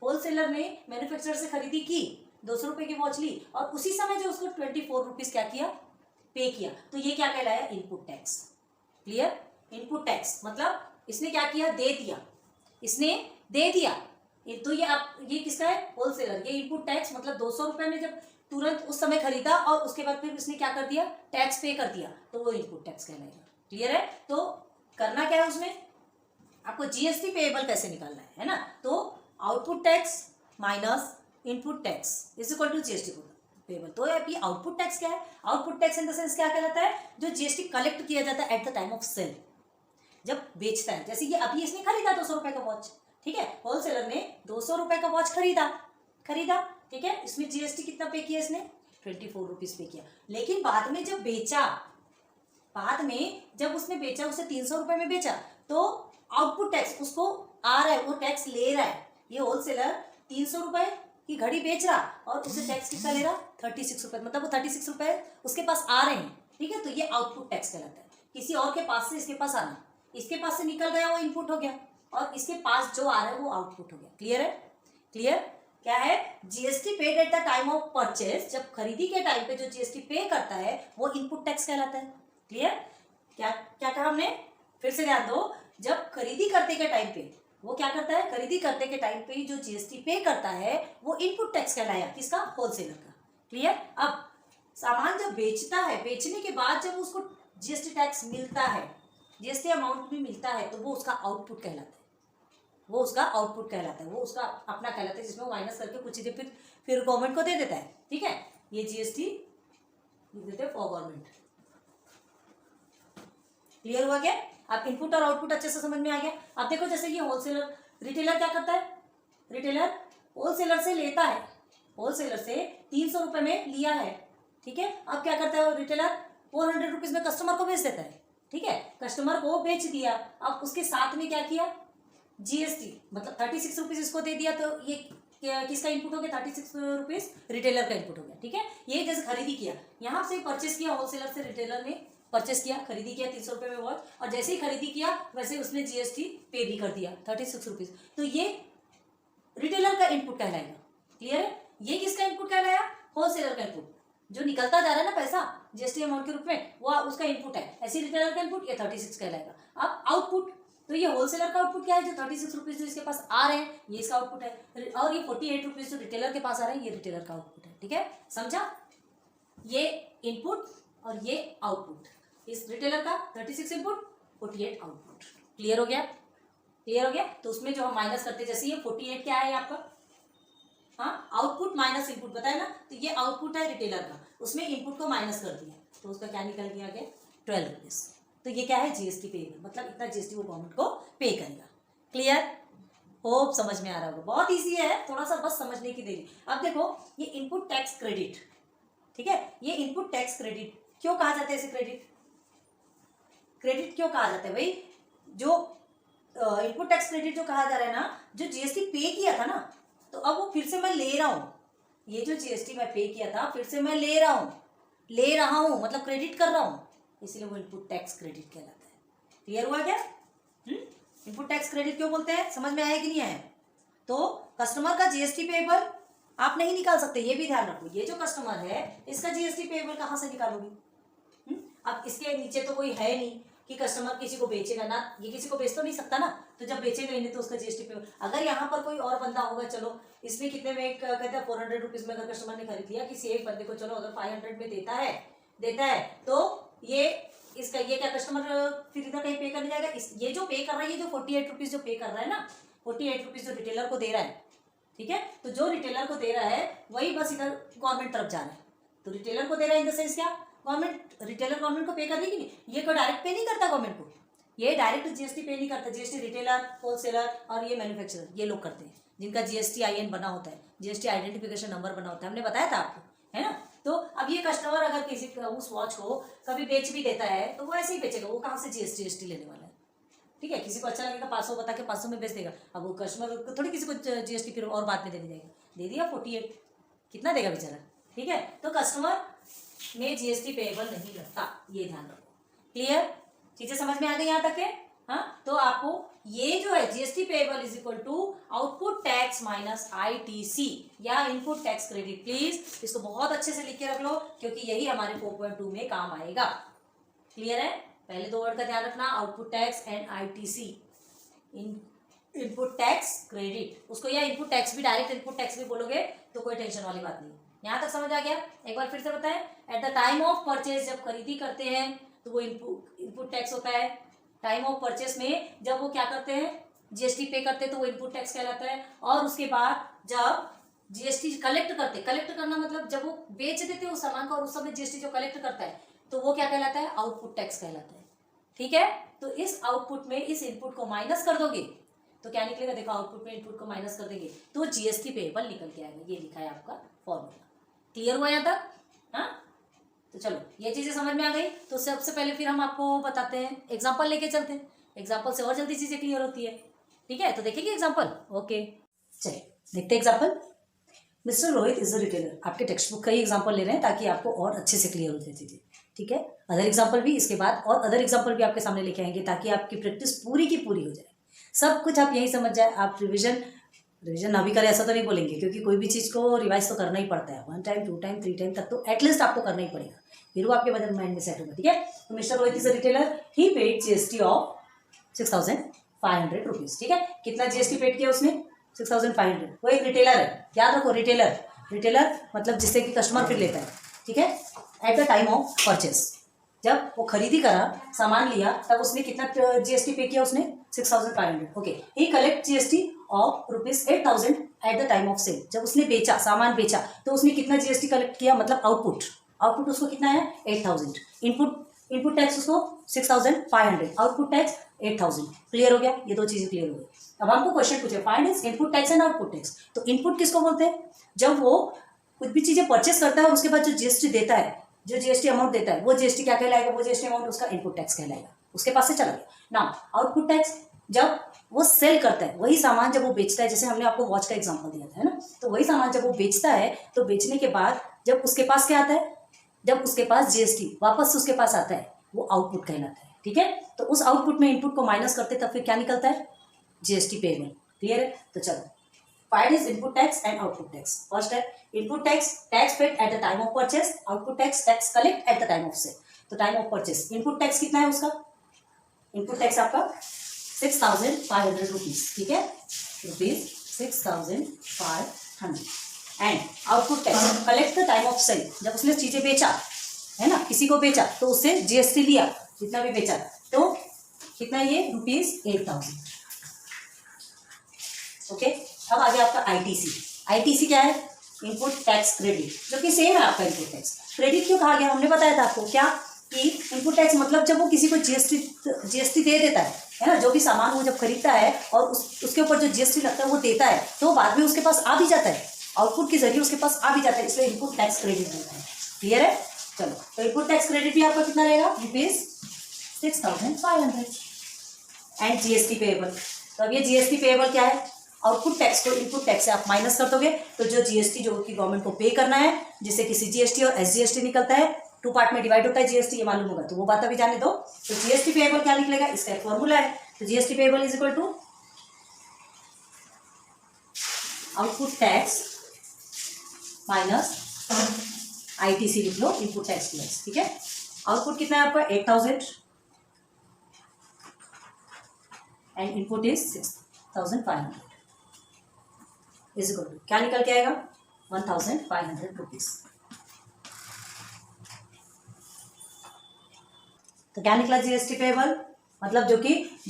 होलसेलर ने मैन्युफैक्चरर से खरीदी की, 200 रुपए की वॉच ली और उसी समय जो उसको 24 रुपीज क्या किया, पे किया, तो ये क्या कहलाया, input tax. Clear, input tax मतलब इसने क्या किया, दे दिया, इसने दे दिया, तो ये किसका है, होलसेलर। ये इनपुट टैक्स मतलब 200 रुपए में जब तुरंत उस समय खरीदा और उसके बाद फिर उसने क्या कर दिया, टैक्स पे कर दिया, तो वो इनपुट टैक्स कहलाएगा। क्लियर है, तो करना क्या है उसमें, आपको जीएसटी पेएबल कैसे निकालना है ना, तो output tax minus input tax is equal to GST payable. तो अभी आउटपुट टैक्स क्या है, output tax in the sense क्या कहलाता है, जो जीएसटी कलेक्ट किया जाता है at the time of sale, जब बेचता है। जैसे ये अभी इसने खरीदा 200 रुपए का वॉच, ठीक है, होलसेलर ने 200 रुपए का वॉच खरीदा, ठीक है, इसमें जीएसटी कितना पे किया इसने, 24 रुपीज पे किया। लेकिन बाद में जब बेचा, जब उसने बेचा, उसे 300 रुपए में बेचा, तो आउटपुट टैक्स उसको आ रहा है, वो टैक्स ले रहा है। ये होलसेलर 300 रुपए की घड़ी बेच रहा और उसे टैक्स कितना ले रहा, 36 रुपए, मतलब वो 36 रुपए उसके पास आ रहे हैं। ठीक है, तो ये आउटपुट टैक्स कहलाता है। किसी और के पास से इसके पास आना, इसके पास से निकल गया वो इनपुट हो गया और इसके पास जो आ रहा है वो आउटपुट हो गया। क्लियर है, क्लियर क्या है, GST paid at the time of purchase, जब खरीदी के टाइम पे जो जीएसटी पे करता है वो इनपुट टैक्स कहलाता है। क्लियर, क्या कहा हमने, फिर से ध्यान दो, जब खरीदी करते के टाइम पे वो क्या करता है, खरीदी करते के टाइम पे जो जीएसटी पे करता है वो इनपुट टैक्स कहलाया, किसका, होलसेलर का। क्लियर, अब सामान जब बेचता है, बेचने के बाद जब उसको जीएसटी टैक्स मिलता है, जीएसटी अमाउंट भी मिलता है, तो वो उसका आउटपुट कहलाता है, वो उसका अपना कहलाता है, जिसमें वो माइनस करके कुछ चीजें फिर गवर्नमेंट को दे देता है। ठीक है, ये जीएसटी लिख देते हैं फॉर गवर्नमेंट। क्लियर हुआ क्या, आप इनपुट और आउटपुट अच्छे से समझ में आ गया। अब देखो, जैसे ये होलसेलर, रिटेलर क्या करता है, रिटेलर होलसेलर से लेता है, होलसेलर से 300 रुपए में लिया है। ठीक है, अब क्या करता है रिटेलर, 400 रुपीज में कस्टमर को बेच देता है। ठीक है, कस्टमर को बेच दिया, अब उसके साथ में क्या किया, जीएसटी मतलब 36 रुपीज इसको दे दिया, तो ये किसका इनपुट हो गया 36 रुपीज़, रिटेलर का इनपुट हो गया। ठीक है, ये जैसे खरीदी किया, यहाँ से परचेस किया होलसेलर से, रिटेलर ने परचेस किया, खरीदी किया 300 रुपये में वॉच, और जैसे ही खरीदी किया वैसे उसने जीएसटी पे भी कर दिया 36 रुपीज़, तो ये रिटेलर का इनपुट कहलाएगा। क्लियर है, ये किसका इनपुट कहलाया, होलसेलर का इनपुट, जो निकलता जा रहा है ना पैसा जीएसटी अमाउंट के रूप में, वो उसका इनपुट है। ऐसे रिटेलर का इनपुट ये 36 कहलाएगा। अब आउटपुट, तो ये होलसेलर का आउटपुट क्या है, जो 36 रुपीज़ जो इसके पास आ रहे हैं ये इसका आउटपुट है, और ये 48 रुपीज़ जो रिटेलर के पास आ रहे हैं ये रिटेलर का आउटपुट है। ठीक है, समझा, ये इनपुट और ये आउटपुट, इस रिटेलर का 36 इनपुट 48 आउटपुट। क्लियर हो गया, क्लियर हो गया। तो उसमें जो हम माइनस करते, जैसे ये 48 क्या है आपका, हाँ, आउटपुट माइनस इनपुट बताया ना, तो ये आउटपुट है रिटेलर का, उसमें इनपुट को माइनस कर दिया, तो उसका क्या निकल गया आगे 12 रुपीज़। तो ये क्या है, जीएसटी पेएबल, मतलब इतना जीएसटी वो गवर्नमेंट को पे करेगा। क्लियर, होप समझ में आ रहा होगा, बहुत ईजी है, थोड़ा सा बस समझने की देरी। अब देखो ये इनपुट टैक्स क्रेडिट, ठीक है, ये इनपुट टैक्स क्रेडिट क्यों कहा जाता है, इसे क्रेडिट, क्रेडिट क्यों कहा जाता है भाई, जो इनपुट टैक्स क्रेडिट जो कहा जा रहा है ना, जो जीएसटी पे किया था ना, तो अब वो फिर से मैं ले रहा हूँ, ये जो जीएसटी मैं पे किया था फिर से मैं ले रहा हूँ, मतलब क्रेडिट कर रहा हूँ, इसलिए वो इनपुट टैक्स क्रेडिट कहलाता है। क्लियर हुआ क्या, इनपुट टैक्स क्रेडिट क्यों बोलते हैं, समझ में आया कि नहीं आया। तो कस्टमर का जीएसटी पेएबल आप नहीं निकाल सकते, ये भी ध्यान रखो, ये जो कस्टमर है इसका जीएसटी पेएबल कहाँ से निकालोगे। अब इसके नीचे तो कोई है नहीं कि कस्टमर किसी को बेचेगा ना, ये किसी को बेच तो नहीं सकता ना, तो जब बेचेगा ही नहीं तो उसका जीएसटी पेएबल। अगर यहाँ पर कोई और बंदा होगा, चलो इसने कितने में कहते हैं 400 रुपीज़ में अगर कस्टमर ने खरीद लिया, किसी एक बंदे को चलो अगर 500 में देता है तो ये इसका ये क्या कस्टमर फिर इधर कहीं पे करने जाएगा, ये जो पे कर रहा है, ये जो 48 रुपीज़ जो पे कर रहा है ना, 48 रुपीज़ जो रिटेलर को दे रहा है, ठीक है, तो जो रिटेलर को दे रहा है वही बस इधर गवर्नमेंट तरफ जा रहा है। तो रिटेलर को दे रहा है इन द सेंस क्या, गवर्नमेंट, रिटेलर गवर्नमेंट को पे कर देगी नहीं, ये कोई डायरेक्ट पे नहीं करता गवर्नमेंट को, ये डायरेक्ट जीएसटी पे नहीं करता, जीएसटी रिटेलर, होलसेलर और ये मैन्युफैक्चरर, ये लोग करते हैं, जिनका जीएसटी आईएन बना होता है, जीएसटी आइडेंटिफिकेशन नंबर बना होता है, हमने बताया था आपको, है ना। तो अब ये कस्टमर अगर किसी उस वॉच को कभी बेच भी देता है तो वो ऐसे ही बेचेगा, वो कहाँ से जीएसटी लेने वाला है। ठीक है, किसी को अच्छा लगेगा 500 बता के 500 में बेच देगा, अब वो कस्टमर थोड़ी किसी को जीएसटी फिर और बाद में देने जाएगा, दे दिया 48, कितना देगा बेचारा। ठीक है, तो कस्टमर में जीएसटी पेएबल नहीं लगता, ये ध्यान रखो। क्लियर, चीजें समझ में आ गई यहाँ तक है। हाँ, तो आपको ये जो है GST payable is equal to output tax minus ITC या इनपुट टैक्स क्रेडिट। प्लीज इसको बहुत अच्छे से लिख के रख लो, क्योंकि यही हमारे 4.2 में काम आएगा। क्लियर है, पहले दो वर्ड का ध्यान रखना, output tax and ITC, input tax credit, उसको या इनपुट टैक्स भी, डायरेक्ट इनपुट टैक्स भी बोलोगे तो कोई टेंशन वाली बात नहीं। यहाँ तक समझ आ गया, एक बार फिर से बताएं, eight the time of purchase, जब खरीदी करते हैं तो वो इनपुट टैक्स होता है, टाइम ऑफ परचेस में जब वो क्या करते हैं जीएसटी पे करते हैं तो वो इनपुट टैक्स कहलाता है, और उसके बाद जब जीएसटी कलेक्ट करते, कलेक्ट करना मतलब जब वो बेच देते हैं उस सामान को और उस समय जीएसटी जो कलेक्ट करता है तो वो क्या कहलाता है, आउटपुट टैक्स कहलाता है। ठीक है, तो इस आउटपुट में इस इनपुट को माइनस कर दोगे तो क्या निकलेगा, देखो आउटपुट में इनपुट को माइनस कर देंगे तो जीएसटी पेएबल निकल के आएगा, ये लिखा है आपका फॉर्मूला। क्लियर हुआ यहाँ तक। हाँ, तो चलो ये चीजें समझ में आ गई, तो सबसे पहले फिर हम आपको बताते हैं, एग्जांपल लेके चलते हैं, एग्जांपल से और जल्दी चीजें क्लियर होती है। ठीक है, तो देखेंगे एग्जांपल। ओके, चलिए देखते हैं example. Mister Rohit is a retailer, आपके टेक्स्ट बुक का ही एग्जांपल ले रहे हैं ताकि आपको और अच्छे से क्लियर हो जाए चीजें। ठीक है, अदर एग्जांपल भी इसके बाद और अदर एग्जांपल भी आपके सामने लेके आएंगे ताकि आपकी प्रैक्टिस पूरी की पूरी हो जाए, सब कुछ आप यही समझ जाए। आप रिविजन ना भी करें ऐसा तो नहीं बोलेंगे, क्योंकि कोई भी चीज़ को रिवाइज तो करना ही पड़ता है, 1 टाइम 2 टाइम 3 टाइम तक तो एटलीस्ट आपको करना ही पड़ेगा, फिर वो आपके बजट माइंड में सेट होगा। ठीक है, तो mister Rohit is a retailer, he paid GST of 6500 rupees. ठीक है, कितना जीएसटी पेड किया उसने, 6500। वो एक रिटेलर है, याद रखो, रिटेलर, रिटेलर मतलब जिससे कि कस्टमर फिर लेता है। ठीक है, at the time of purchase, जब वो खरीदी करा, सामान लिया, तब उसने कितना जीएसटी पे किया, उसने 6500। Okay, he collect GST of ₹8000 at the time of sale, जब उसने बेचा, सामान बेचा तो उसने कितना जीएसटी कलेक्ट किया, मतलब आउटपुट उसको कितना है 8000, इनपुट टैक्स उसको 6500, आउटपुट टैक्स 8000। क्लियर हो गया, ये दो चीजें क्लियर हो गई। अब हमको क्वेश्चन पूछे, find is input tax and output tax. तो इनपुट किसको बोलते हैं, जब वो कुछ भी चीजें परचेस करता है और उसके बाद जो जीएसटी देता है, जो जीएसटी अमाउंट देता है, वो जीएसटी क्या कहलाएगा, वो जीएसटी अमाउंट उसका इनपुट टैक्स कहलाएगा, उसके पास से चला गया। नाउ आउटपुट टैक्स, जब वो सेल करता है, वही सामान जब वो बेचता है, जैसे हमने आपको वॉच का एग्जांपल दिया था, है ना, तो वही सामान जब वो बेचता है तो बेचने के बाद जब उसके पास क्या आता है, जब उसके पास जीएसटी वापस उसके पास आता है, वो आउटपुट कहलाता है। ठीक है, तो उस आउटपुट में इनपुट को माइनस करते तब फिर क्या निकलता है, जीएसटी पेबल। क्लियर है? तो चलो, find is input tax and output tax. First है input tax, tax paid at the time of purchase. Output tax, tax collect at the time of sale. तो time of purchase input tax कितना है उसका, input tax आपका 6,500 rupees. ठीक है, rupees 6,500। And output tax collect the time of sale, जब उसने चीजें बेचा, है ना, किसी को बेचा तो उससे जीएसटी लिया, जितना भी बेचा, तो कितना ये, रुपीज 8,000। ओके, अब आ गया आपका आईटीसी। आईटीसी क्या है, इनपुट टैक्स क्रेडिट, जो कि सेम है आपका इनपुट टैक्स। क्रेडिट क्यों कहा गया, हमने बताया था आपको क्या, कि इनपुट टैक्स मतलब जब वो किसी को जीएसटी दे देता है ना, जो भी सामान वो जब खरीदता है और उसके ऊपर जो जीएसटी लगता है वो देता है, तो बाद में उसके पास आ भी जाता है, आउटपुट के जरिए उसके पास आ भी जाता है, इसलिए इनपुट टैक्स क्रेडिट होता है। क्लियर है? चलो, तो इनपुट टैक्स क्रेडिट भी आपका कितना रहेगा, रुपीज 6,500। एंड जीएसटी पेएबल, तो अब ये जीएसटी पेएबल क्या है, आउटपुट टैक्स को इनपुट टैक्स से आप माइनस कर दोगे, तो जो जीएसटी जो कि गवर्नमेंट को पे करना है, जिससे कि सीजीएसटी और एसजीएसटी निकलता है, 2 पार्ट में डिवाइड होता है जीएसटी, ये मालूम होगा, तो वो बात अभी जाने दो। तो जीएसटी पेएबल क्या निकलेगा, इसका एक फॉर्मूला है, तो GST payable is equal to output tax minus ITC, लिख लो इनपुट टैक्स प्लस। ठीक है, आउटपुट कितना है आपका 8,000 and input is 6,500 is equal to क्या निकल के आएगा, 1,500 रुपीज। तो क्या निकला जीएसटी पेएबल, मतलब जो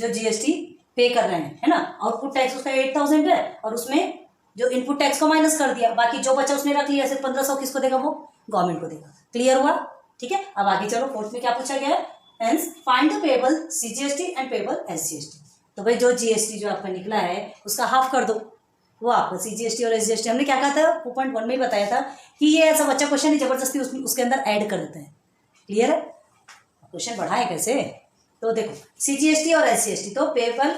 जीएसटी पे कर रहे हैं, है ना, आउटपुट टैक्स उसका 8,000 है और उसमें जो इनपुट टैक्स को माइनस कर दिया, बाकी जो बचा उसने रख लिया, सिर्फ 1,500 किसको देगा, वो गवर्नमेंट को देगा। क्लियर हुआ? ठीक है, अब आगे चलो, फोर्थ में क्या पूछा गया है, hence find the payable CGST and payable SGST. तो भाई जो जीएसटी जो आपका निकला है उसका हाफ कर दो, वो आपका सीजीएसटी और एसजीएसटी। हमने क्या कहा था, 2.1 में ही बताया था कि ये ऐसा बच्चा क्वेश्चन है, जबरदस्ती उसके अंदर ऐड कर देते हैं। क्लियर है? क्वेश्चन बढ़ाए कैसे, तो देखो सीजीएसटी और एसजीएसटी, तो पेएबल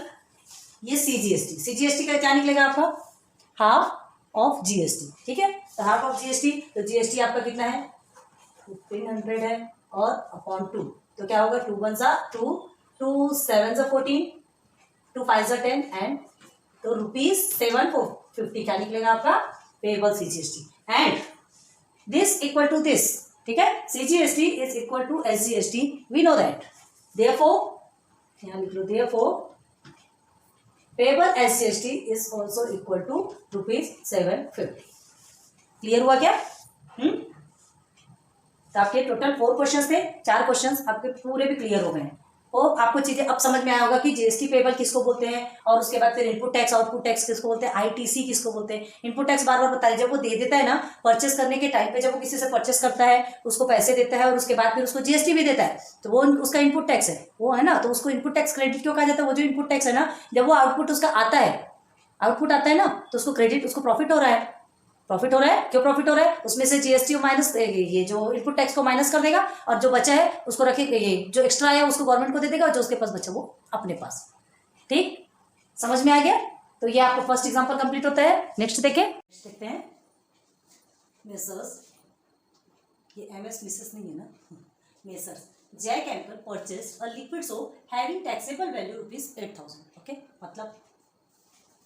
ये सीजीएसटी का क्या निकलेगा आपका, हाफ ऑफ जीएसटी। ठीक है, तो हाफ ऑफ जीएसटी, तो जीएसटी आपका कितना है, 1,500 है और अपॉन 2, तो क्या होगा, 2 1 2, 2 7 14, 2 5 10 एंड तो रुपीज 750 क्या निकलेगा आपका payable CGST. And this equal to this, ठीक है, CGST is equal to SGST, we know that, therefore यहाँ लिख लो, therefore payable SGST is also equal to rupees 750। Clear हुआ क्या? तो आपके टोटल 4 क्वेश्चंस थे, 4 क्वेश्चंस आपके पूरे भी क्लियर हो गए हैं, और आपको चीजें अब समझ में आया होगा कि जीएसटी पेएबल किसको बोलते हैं, और उसके बाद फिर इनपुट टैक्स आउटपुट टैक्स किसको बोलते हैं, आईटीसी किसको बोलते हैं। इनपुट टैक्स बार बार बताया, जब वो दे देता है ना परचेस करने के टाइम पे, जब वो किसी से परचेस करता है, उसको पैसे देता है और उसके बाद फिर उसको जीएसटी भी देता है, तो वो उसका इनपुट टैक्स है, वो है ना, तो उसको इनपुट टैक्स क्रेडिट क्यों कहा जाता है, वो जो इनपुट टैक्स है ना, जब वो आउटपुट उसका आता है, आउटपुट आता है ना, तो उसको क्रेडिट, उसको प्रॉफिट हो रहा है, प्रॉफिट हो रहा है, क्यों प्रॉफिट हो रहा है, उसमें से जीएसटी माइनस, ये जो इनपुट टैक्स को माइनस कर देगा, और जो बचा है उसको रखेगा, ये जो एक्स्ट्रा है उसको गवर्नमेंट को दे देगा, और जो उसके पास बचा वो अपने पास। ठीक, समझ में आ गया? तो ये आपको फर्स्ट एग्जांपल कंप्लीट होता है। नेक्स्ट देखते हैं मेसर्स, ये एमएस मिसेस नहीं है ना, Messrs Jack Anchor purchase a liquid soap having taxable value rupees 8,000। Okay, मतलब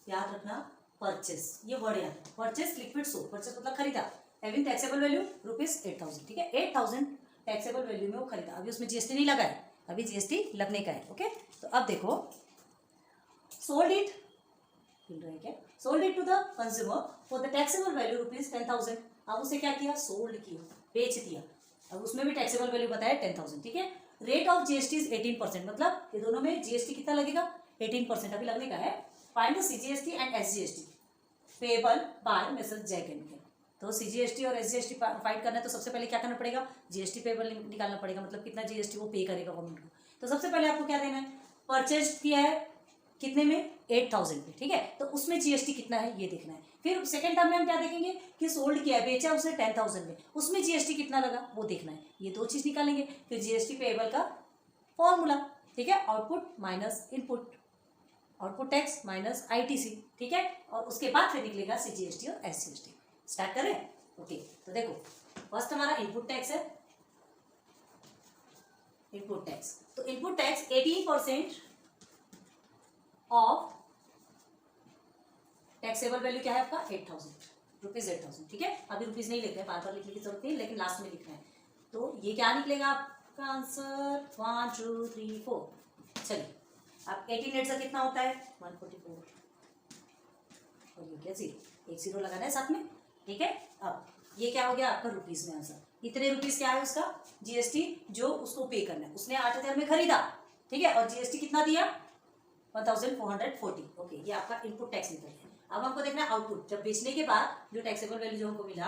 याद रखना, परचेस, ये वर्ड याद, परचेस लिक्विड सोप, परचेस मतलब खरीदा, हैविंग टैक्सेबल वैल्यू रुपीज 8,000। ठीक है, 8,000 टैक्सेबल वैल्यू में वो खरीदा, अभी उसमें जीएसटी नहीं लगा है, अभी जीएसटी लगने का है। ओके, तो अब देखो, सोल्ड इट, मिल रहा है क्या, sold it to the consumer for the taxable value rupees 10,000। अब उसे क्या किया, सोल्ड किया, बेच दिया, अब उसमें भी टैक्सेबल वैल्यू बताया 10,000। ठीक है, रेट ऑफ जीएसटी इज 18%, मतलब ये दोनों में जीएसटी कितना लगेगा, 18% अभी लगने का है। Find the CGST and SGST payable by Mrs Jack and Care. तो सीजीएसटी और एसजीएसटी फाइंड करना है, तो सबसे पहले क्या करना पड़ेगा, जीएसटी पेएबल निकालना पड़ेगा, मतलब कितना जीएसटी वो पे करेगा गवर्नमेंट को। तो सबसे पहले आपको क्या देना है, परचेज किया है कितने में, 8,000 पे। ठीक है, तो उसमें जीएसटी कितना है ये देखना है। फिर सेकंड टर्म में हम क्या देखेंगे कि सोल्ड किया है, बेचा उसने 10,000 में, उसमें जीएसटी कितना लगा वो देखना है। ये 2 चीज निकालेंगे, फिर जीएसटी पेएबल का फॉर्मूला। ठीक है, output minus input, output tax minus ITC, ठीक है, और उसके बाद फिर निकलेगा सीजीएसटी और एसजीएसटी। स्टार्ट करें? ओके, तो देखो फर्स्ट हमारा इनपुट टैक्स है, इनपुट टैक्स। तो input tax 18% of taxable value क्या है आपका 8,000 रुपीज, 8,000, ठीक है। अभी रुपीज नहीं लिखते हैं, बार बार लिखने की जरूरत नहीं, लेकिन लास्ट में लिखना है। तो ये क्या निकलेगा आपका आंसर 1 2 3 4। चलिए अब 18 से कितना होता है 144, और ये क्या 0, एक 0 लगाना है साथ में, ठीक है। अब ये क्या हो गया आपका रुपीज में आंसर। इतने रुपीज क्या है उसका जीएसटी जो उसको पे करना है, उसने 8,000 में खरीदा, ठीक है, और जीएसटी कितना दिया 1,440। ओके, ये आपका इनपुट टैक्स निकल गया। अब हमको देखना है आउटपुट, जब बेचने के बाद जो टैक्सेबल वैल्यू जो हमको मिला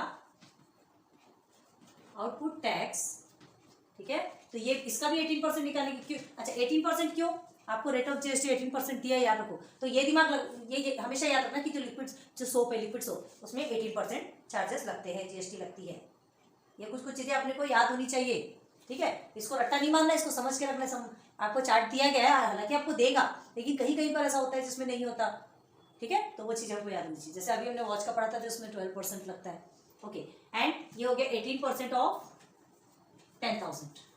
आउटपुट टैक्स, ठीक है। तो ये इसका भी 18% निकालेंगे, क्यों? अच्छा 18% क्यों? आपको रेट ऑफ जीएसटी 18% दिया, याद रखो। तो ये दिमाग ये हमेशा याद रखना कि जो लिक्विड जो सोप है, लिक्विड सोप, उसमें 18% चार्जेस लगते हैं, जीएसटी लगती है। ये कुछ कुछ चीजें अपने को याद होनी चाहिए, ठीक है। इसको रट्टा नहीं मानना, इसको समझ के रखना। आपको चार्ट दिया गया है, हालांकि आपको देगा, लेकिन कहीं कहीं पर ऐसा होता है जिसमें नहीं होता, ठीक है। तो वो चीज़ हमको याद होनी चाहिए। जैसे अभी हमने वॉच का पढ़ा था, जो उसमें 12% लगता है। ओके, एंड ये हो गया 18% ऑफ 10,000।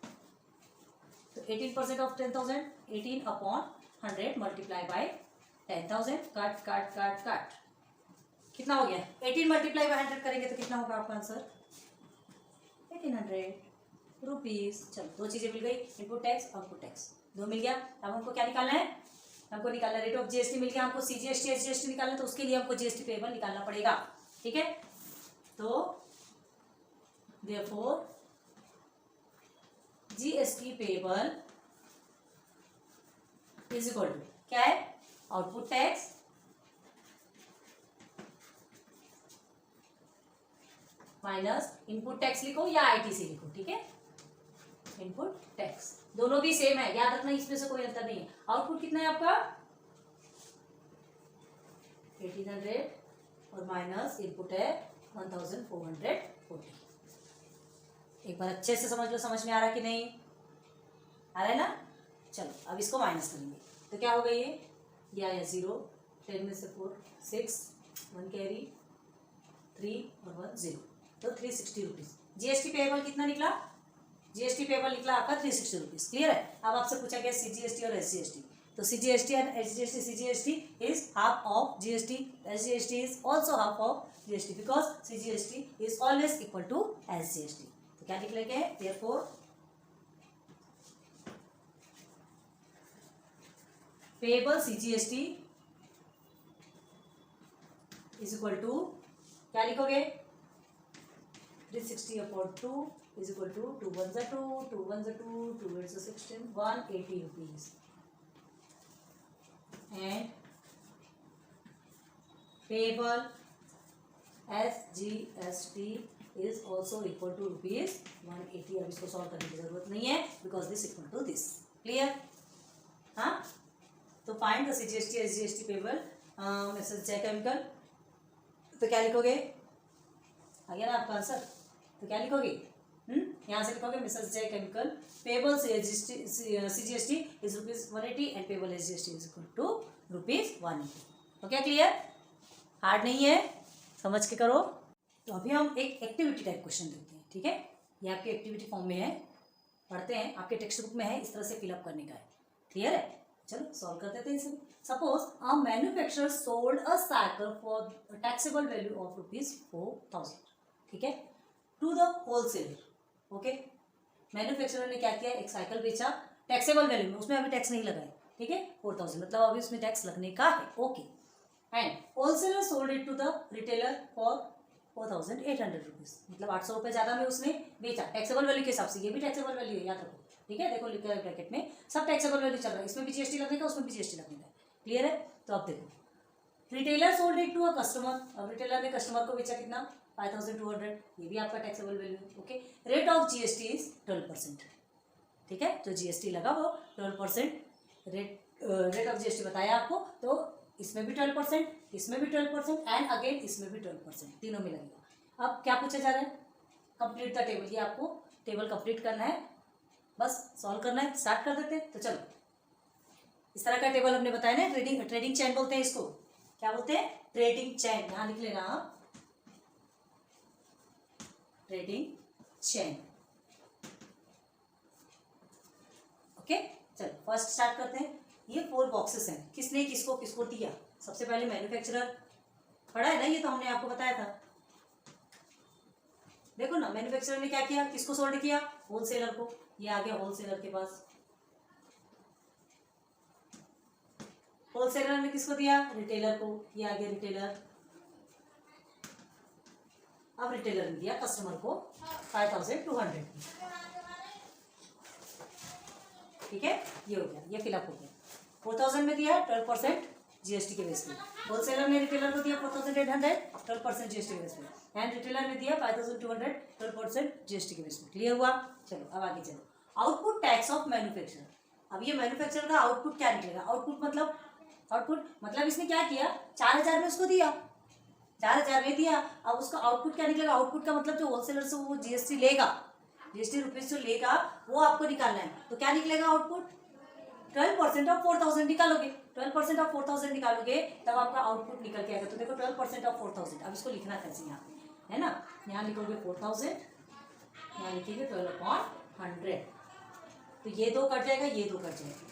तो 18% ऑफ 10,000, 18 अपॉन 100 मल्टीप्लाई बाय 10,000, काट काट काट काट, कितना हो गया 18 मल्टीप्लाई बाय 100 करेंगे तो कितना होगा आपका आंसर 1800 रुपीज। चलो दो चीजें मिल गई, इनपुट टैक्स आउटपुट टैक्स, दो मिल गया। अब हमको क्या निकालना है, हमको निकालना रेट ऑफ जीएसटी मिल गया, हमको सीजीएसटी एसजीएसटी निकालना है, तो उसके लिए हमको जीएसटी पेबल निकालना पड़ेगा, ठीक है। तो therefore GST payable is equal to क्या है output tax minus input tax लिखो या आईटीसी लिखो, ठीक है। इनपुट टैक्स दोनों भी सेम है, याद रखना, इसमें से कोई अंतर नहीं है। आउटपुट कितना है आपका 1800 और माइनस इनपुट है 1440। एक बार अच्छे से समझ लो, समझ में आ रहा है कि नहीं आ रहा है ना। चलो अब इसको माइनस करेंगे तो क्या होगा, ये आया 0, 10 में से 4 6, 1 कैरी 3 और 1 0, तो 360 रुपीज। जीएसटी पेएबल कितना निकला, जीएसटी पेएबल निकला आपका 360 रुपीज। क्लियर है। अब आपसे पूछा गया सीजीएसटी और एसजीएसटी, तो CGST and SGST, CGST is half of GST, SGST is also half of GST, because CGST is always equal to SGST. तो क्या निकलेगा, therefore payable CGST is equal to क्या लिखोगे 360 upon 2 is equal to 2 1 2, 2 1 2, 2 8 16, 180 rupees. And payable SGST is also equal to rupees 180। अब इसको solve करने की जरूरत नहीं है, because this equal to this. Clear. हाँ, तो find the CGST SGST payable Mrs Jai Chemical. तो क्या लिखोगे, आ गया ना आपका आंसर, तो क्या लिखोगे यहाँ से लिखोगे Mrs Jai Chemical payable CGST is rupees 180 and payable SGST is equal to rupees 180। Okay, clear. Hard नहीं है, समझ के करो। तो अभी हम एक एक्टिविटी टाइप क्वेश्चन देखते हैं, ठीक है। ये आपके एक्टिविटी फॉर्म में है, पढ़ते हैं, आपके टेक्स्ट बुक में है, इस तरह से फिलअप करने का है। क्लियर है। चलो सॉल्व कर देते हैं इसे। Suppose a manufacturer sold a cycle for taxable value of ₹4,000, ठीक है, to the wholesaler. Okay, manufacturer ने क्या किया, एक साइकिल बेचा टैक्सेबल वैल्यू में, उसमें अभी टैक्स नहीं लगा है, ठीक है, 4,000, मतलब अभी उसमें टैक्स लगने का है। Okay, and wholesaler sold it to the retailer for 4,800 rupees, मतलब 800 रुपये ज़्यादा में उसने बेचा टैक्सेबल वैल्यू के हिसाब से। ये भी टैक्सेबल वैल्यू है, याद रखो, ठीक है। देखो लिखा है ब्रैकेट में, सब टैक्सेबल वैल्यू चल रहा है, इसमें भी जीएसटी लगने का, उसमें भी जीएसटी लगने का। क्लियर है। तो अब देखो, retailer sold it to a customer, अब रिटेलर ने कस्टमर को बेचा कितना 5,200, ये भी आपका टैक्सेबल वैल्यू है। Okay, rate of GST is 12%, ठीक है, जो जीएसटी लगा वो 12% रेट ऑफ जीएसटी बताया आपको। तो इसमें भी 12%, इसमें भी 12% एंड अगेन इसमें भी 12%, तीनों में लगेगा। अब क्या पूछा जा रहा है, कंप्लीट द टेबल, ये आपको टेबल कंप्लीट करना है, बस सॉल्व करना है। स्टार्ट कर देते हैं। तो चलो इस तरह का टेबल हमने बताया ना, ट्रेडिंग चैन बोलते हैं इसको। क्या बोलते हैं? ट्रेडिंग चैन। यहां लिख लेना आप, ट्रेडिंग चैन। ओके, चलो फर्स्ट स्टार्ट करते हैं। ये 4 बॉक्सेस हैं, किसने किसको किसको दिया। सबसे पहले मैन्युफैक्चरर पढ़ा है ना, ये तो हमने आपको बताया था। देखो ना, मैन्युफैक्चरर ने क्या किया, किसको सोल्ड किया? होलसेलर को। ये आ गया होलसेलर के पास। होलसेलर ने किसको दिया? रिटेलर को। ये आ गया रिटेलर। अब रिटेलर ने दिया कस्टमर को 5200। ठीक है, ये हो गया, ये फिलअप हो गया। 4000 में दिया 12% जीएसटी के बेस पे। होलसेलर ने रिटेलर को दिया 4800 12% जीएसटी के बेस पे, एंड रिटेलर ने दिया 5200 12% जीएसटी के बेस पे। क्लियर हुआ? चलो अब आगे चलो। Output tax of manufacturer. अब ये मैन्युफैक्चरर का आउटपुट क्या निकलेगा? आउटपुट मतलब इसने क्या किया, 4000 में उसको दिया, 4000 में दिया। अब उसका आउटपुट क्या निकलेगा? आउटपुट का मतलब जो होलसेलर से वो जीएसटी लेगा, जीएसटी रुपीज जो लेगा वो आपको निकालना है। तो क्या निकलेगा आउटपुट? 12% ऑफ 4000 निकालोगे, 12% ऑफ 4000 निकालोगे तब आपका आउटपुट निकल के आएगा। तो देखो 12% ऑफ 4000। अब इसको लिखना कैसे यहाँ पे, है ना, यहाँ लिखोगे 4000, यहाँ लिखेंगे 12/100। तो ये 2 कट जाएगा, ये 2 कट जाएगा।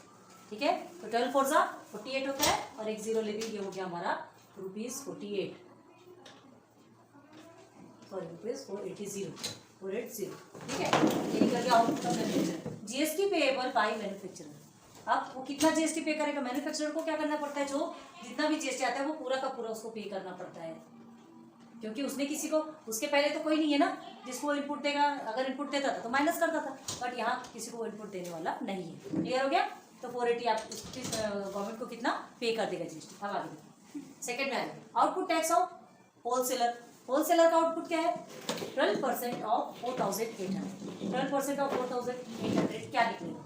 ठीक है, तो 12 4 सा 48 होता है, और एक 0 ले लीजिए, ये हो गया हमारा ₹48, सॉरी ₹480। ठीक है, ये निकल गया output of manufacturer. GST payable by manufacturer. अब वो कितना जीएसटी पे करेगा? मैन्युफैक्चरर को क्या करना पड़ता है, जो जितना भी जीएसटी आता है वो पूरा का पूरा उसको पे करना पड़ता है, क्योंकि उसने किसी को, उसके पहले तो कोई नहीं है ना जिसको इनपुट देगा। अगर इनपुट देता था तो माइनस करता था, बट यहाँ किसी को इनपुट देने वाला नहीं है। क्लियर हो गया? तो 480 आप गवर्नमेंट को कितना पे कर देगा जीएसटी। अब आगे देखिए, सेकंड में आएगा output tax of wholesaler. Wholesaler का आउटपुट क्या है? 12% ऑफ 4800। 12% ऑफ 4800 क्या निकलेगा?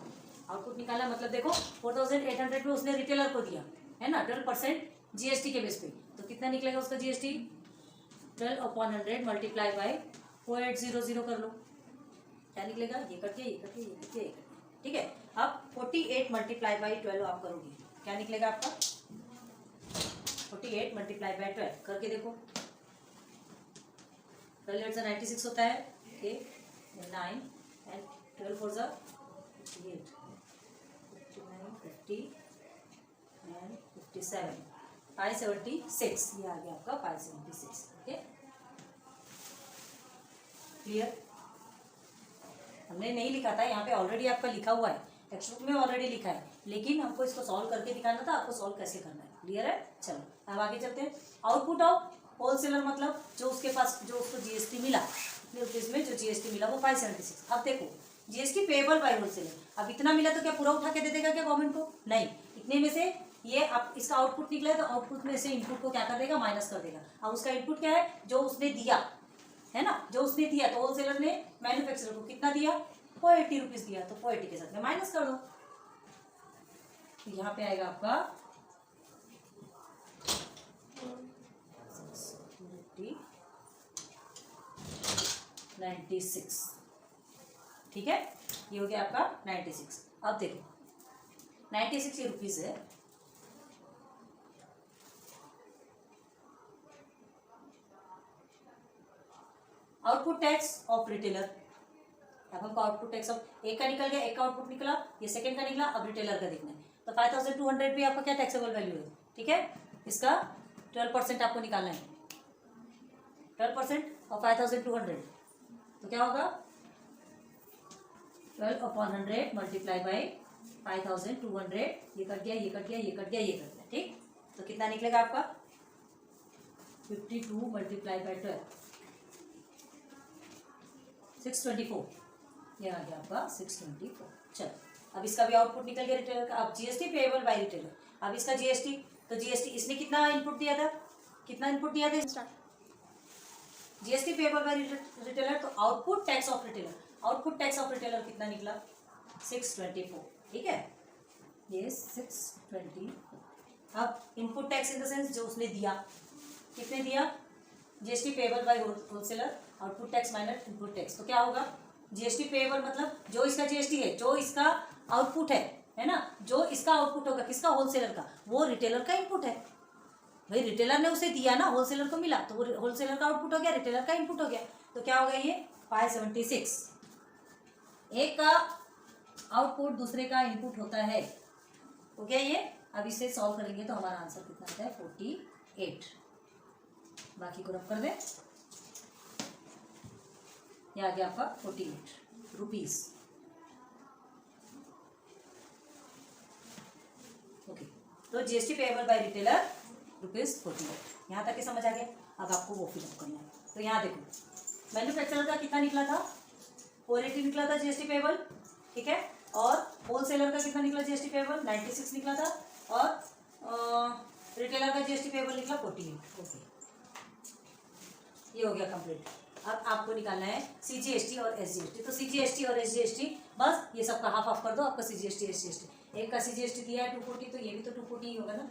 आउटपुट निकाला, मतलब देखो 4800 में उसने रिटेलर को दिया, है ना, 12% जीएसटी के बेस पे। तो कितना निकलेगा उसका जीएसटी? 12/100 मल्टीप्लाई बाय 4800 कर लो, क्या निकलेगा? ये कट गया, ये कट गया, ये कट गया, ये कट गया। ठीक है, अब 48 मल्टीप्लाई बाई 12 आप करोगे, क्या निकलेगा आपका? 48 मल्टीप्लाई बाई 12 करके देखो, 12 8 96 होता है। ओके, 9 एंड 12 4 सा 58, 59 50 एंड 57, 576। ये आ गया आपका 576। Okay, clear? हमने नहीं लिखा था यहाँ पे, ऑलरेडी आपका लिखा हुआ है, टेक्स्ट बुक में ऑलरेडी लिखा है, लेकिन हमको इसको सॉल्व करके दिखाना था, आपको सॉल्व कैसे करना है। क्लियर है? चलो अब आगे चलते हैं। आउटपुट ऑफ होलसेलर मतलब जो उसके पास, जो उसको जीएसटी मिला, इतने रुपीज में जो जीएसटी मिला वो 576। अब देखो जीएसटी पेएबल बाय होलसेलर। अब इतना मिला तो क्या पूरा उठा के दे देगा क्या गवर्नमेंट को? नहीं, इतने में से ये अब इसका आउटपुट निकला है, तो आउटपुट में से इनपुट को क्या कर देगा? माइनस कर देगा। अब उसका इनपुट क्या है? जो उसने दिया, है ना, जो उसने दिया। तो होलसेलर ने मैन्युफैक्चरर को कितना दिया? 480 रुपीज दिया, तो 480 के साथ में माइनस कर दो, तो यहाँ पे आएगा आपका 96। ठीक है, ये हो गया आपका 96। अब देखो 96 ये रुपीज है, आउटपुट टैक्स ऑफ रिटेलर। अब हमको आउटपुट टैक्स ऑफ एक का निकल गया, एक का आउटपुट निकला, ये सेकंड का निकला। अब रिटेलर का देखना है, तो 5200 भी आपका क्या टैक्सेबल वैल्यू है। ठीक है, इसका 12% आपको निकालना है, 12% और 5200, तो क्या होगा? 12/100 मल्टीप्लाई बाई 5200। ये कट गया, ये कट गया, ये कट गया, ये कट गया। ठीक, तो कितना निकलेगा आपका? 52 मल्टीप्लाई बाई 12, 624। ये आ गया आपका 624। चलो अब इसका भी आउटपुट निकल गया रिटेलर का। अब जीएसटी पेएबल बाय रिटेलर। अब इसका जीएसटी, तो जीएसटी इसने कितना इनपुट दिया था? कितना इनपुट दिया था? जीएसटी पेएबल बाय रिटेलर, तो output tax of retailer. Output tax of retailer कितना निकला? 624। ठीक है, ये 624। अब input tax in the sense जो उसने दिया, कितने दिया? GST payable by wholesaler, output tax minus input tax, तो क्या होगा? जीएसटी पेएबल मतलब जो इसका जीएसटी है, जो इसका आउटपुट है, है ना। जो इसका आउटपुट होगा किसका, होलसेलर का, वो रिटेलर का इनपुट है। भाई रिटेलर ने उसे दिया ना, होलसेलर को मिला, तो वो होलसेलर का आउटपुट हो गया, रिटेलर का इनपुट हो गया। तो क्या हो गया ये 576। एक का आउटपुट दूसरे का इनपुट होता है। तो क्या ये, अब इसे सॉल्व करेंगे तो हमारा आंसर कितना आता है 48। बाकी को रब कर दें, ये आ गया आपका 48 रुपीज। ओके, तो जीएसटी पेएबल बाय रिटेलर ₹48। यहाँ तक के समझ आ गया। अब आपको वो फिलअप करना है। तो यहाँ देखो मैन्युफैक्चरर का कितना निकला था, 480 निकला था जीएसटी पेएबल, ठीक है। और होलसेलर का कितना निकला जीएसटी पेएबल, 96 निकला था। और रिटेलर का जीएसटी पेएबल निकला 48। ओके, ये हो गया कंप्लीट। अब आपको निकालना है सीजीएसटी और एसजीएसटी। तो सीजीएसटी और एसजीएसटी बस ये सबका हाफ हाफ कर दो, आपका सीजीएसटी एसजीएसटी। एक का सीजीएसटी दिया है 240, तो ये भी तो 240 ही होगा ना,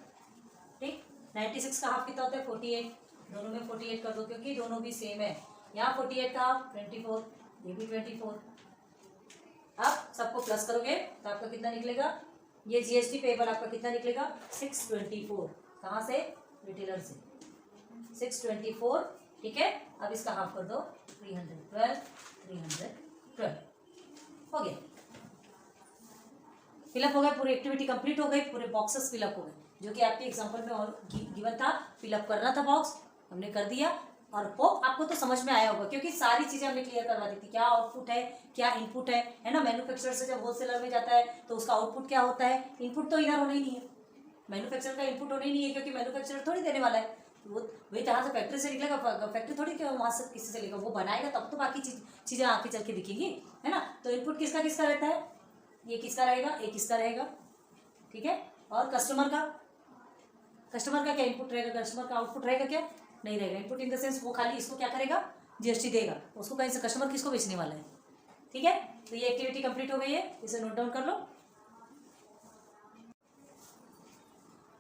ठीक। 96 का हाफ कितना होता है 48, दोनों में 48 कर दो क्योंकि दोनों भी सेम है। यहाँ 48 का हाफ 24, ये भी 24। अब सबको प्लस करोगे तो आपका कितना निकलेगा, ये जीएसटी पेएबल आपका कितना निकलेगा 624। कहाँ से, रिटेलर से 624, ठीक है। अब इसका हाफ कर दो 312, 312 हो गया। फिलअप हो गया, पूरी एक्टिविटी कंप्लीट हो गई, पूरे बॉक्सेस फिलअप हो गए जो कि आपके एग्जांपल में और गिवन था। फिलअप करना था बॉक्स, हमने कर दिया। और होप आपको तो समझ में आया होगा क्योंकि सारी चीजें हमने क्लियर करवा दी थी, क्या आउटपुट है क्या इनपुट है ना। मैन्युफैक्चरर से जब होलसेलर में जाता है तो उसका आउटपुट क्या होता है, इनपुट तो इधर होना ही नहीं है, मैन्युफैक्चरर का इनपुट होना ही नहीं है क्योंकि मैन्युफैक्चरर थोड़ी देने वाला है। वो वही जहाँ से फैक्ट्री से निकलेगा, फैक्ट्री थोड़ी वहाँ से किसी से लेगा, वो बनाएगा तब तो बाकी चीज़ें आके चल के दिखेंगी, है ना। तो इनपुट किसका किसका रहता है, ये किसका रहेगा, एक किसका रहेगा, ठीक है। और कस्टमर का क्या इनपुट रहेगा, कस्टमर का आउटपुट रहेगा क्या, नहीं रहेगा। इनपुट इन द सेंस वो खाली इसको क्या करेगा, जीएसटी देगा, उसको कहीं से कस्टमर किसको बेचने वाला है, ठीक है। तो ये एक्टिविटी कंप्लीट हो गई है, इसे नोट डाउन कर लो।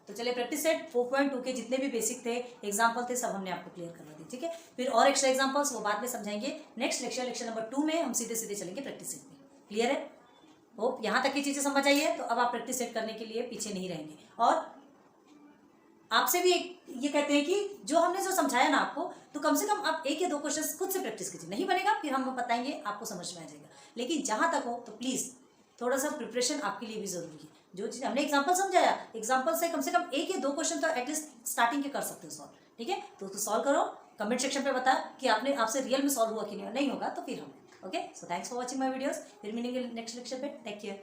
तो चलिए प्रैक्टिस सेट 4.2 के जितने भी बेसिक थे, एग्जाम्पल थे, सब हमने आपको क्लियर करवा दी, ठीक है। फिर और एक्स्ट्रा एग्जाम्पल्स वो बाद में समझाएंगे नेक्स्ट लेक्चर नंबर 2 में। हम सीधे सीधे चलेंगे प्रैक्टिस सेट में, क्लियर है। होप यहाँ तक की चीजें समझ आई है। तो अब आप प्रैक्टिस सेट करने के लिए पीछे नहीं रहेंगे। और आपसे भी ये कहते हैं कि जो हमने जो समझाया ना आपको, तो कम से कम आप 1 या 2 क्वेश्चन खुद से प्रैक्टिस कीजिए। नहीं बनेगा फिर हम बताएंगे, आपको समझ में आ जाएगा। लेकिन जहां तक हो तो प्लीज थोड़ा सा प्रिपरेशन आपके लिए भी जरूरी है। जो चीज हमने एग्जांपल समझाया, एग्जांपल से कम 1 या 2 क्वेश्चन तो एटलीस्ट स्टार्टिंग के कर सकते हो सॉल्व, ठीक है। तो सॉल्व करो, कमेंट सेक्शन पे बता कि आपसे रियल में सॉल्व हुआ कि नहीं होगा तो फिर हम, okay. So thanks for watching my videos. फिर मिलेंगे नेक्स्ट लेक्चर पे। Take care.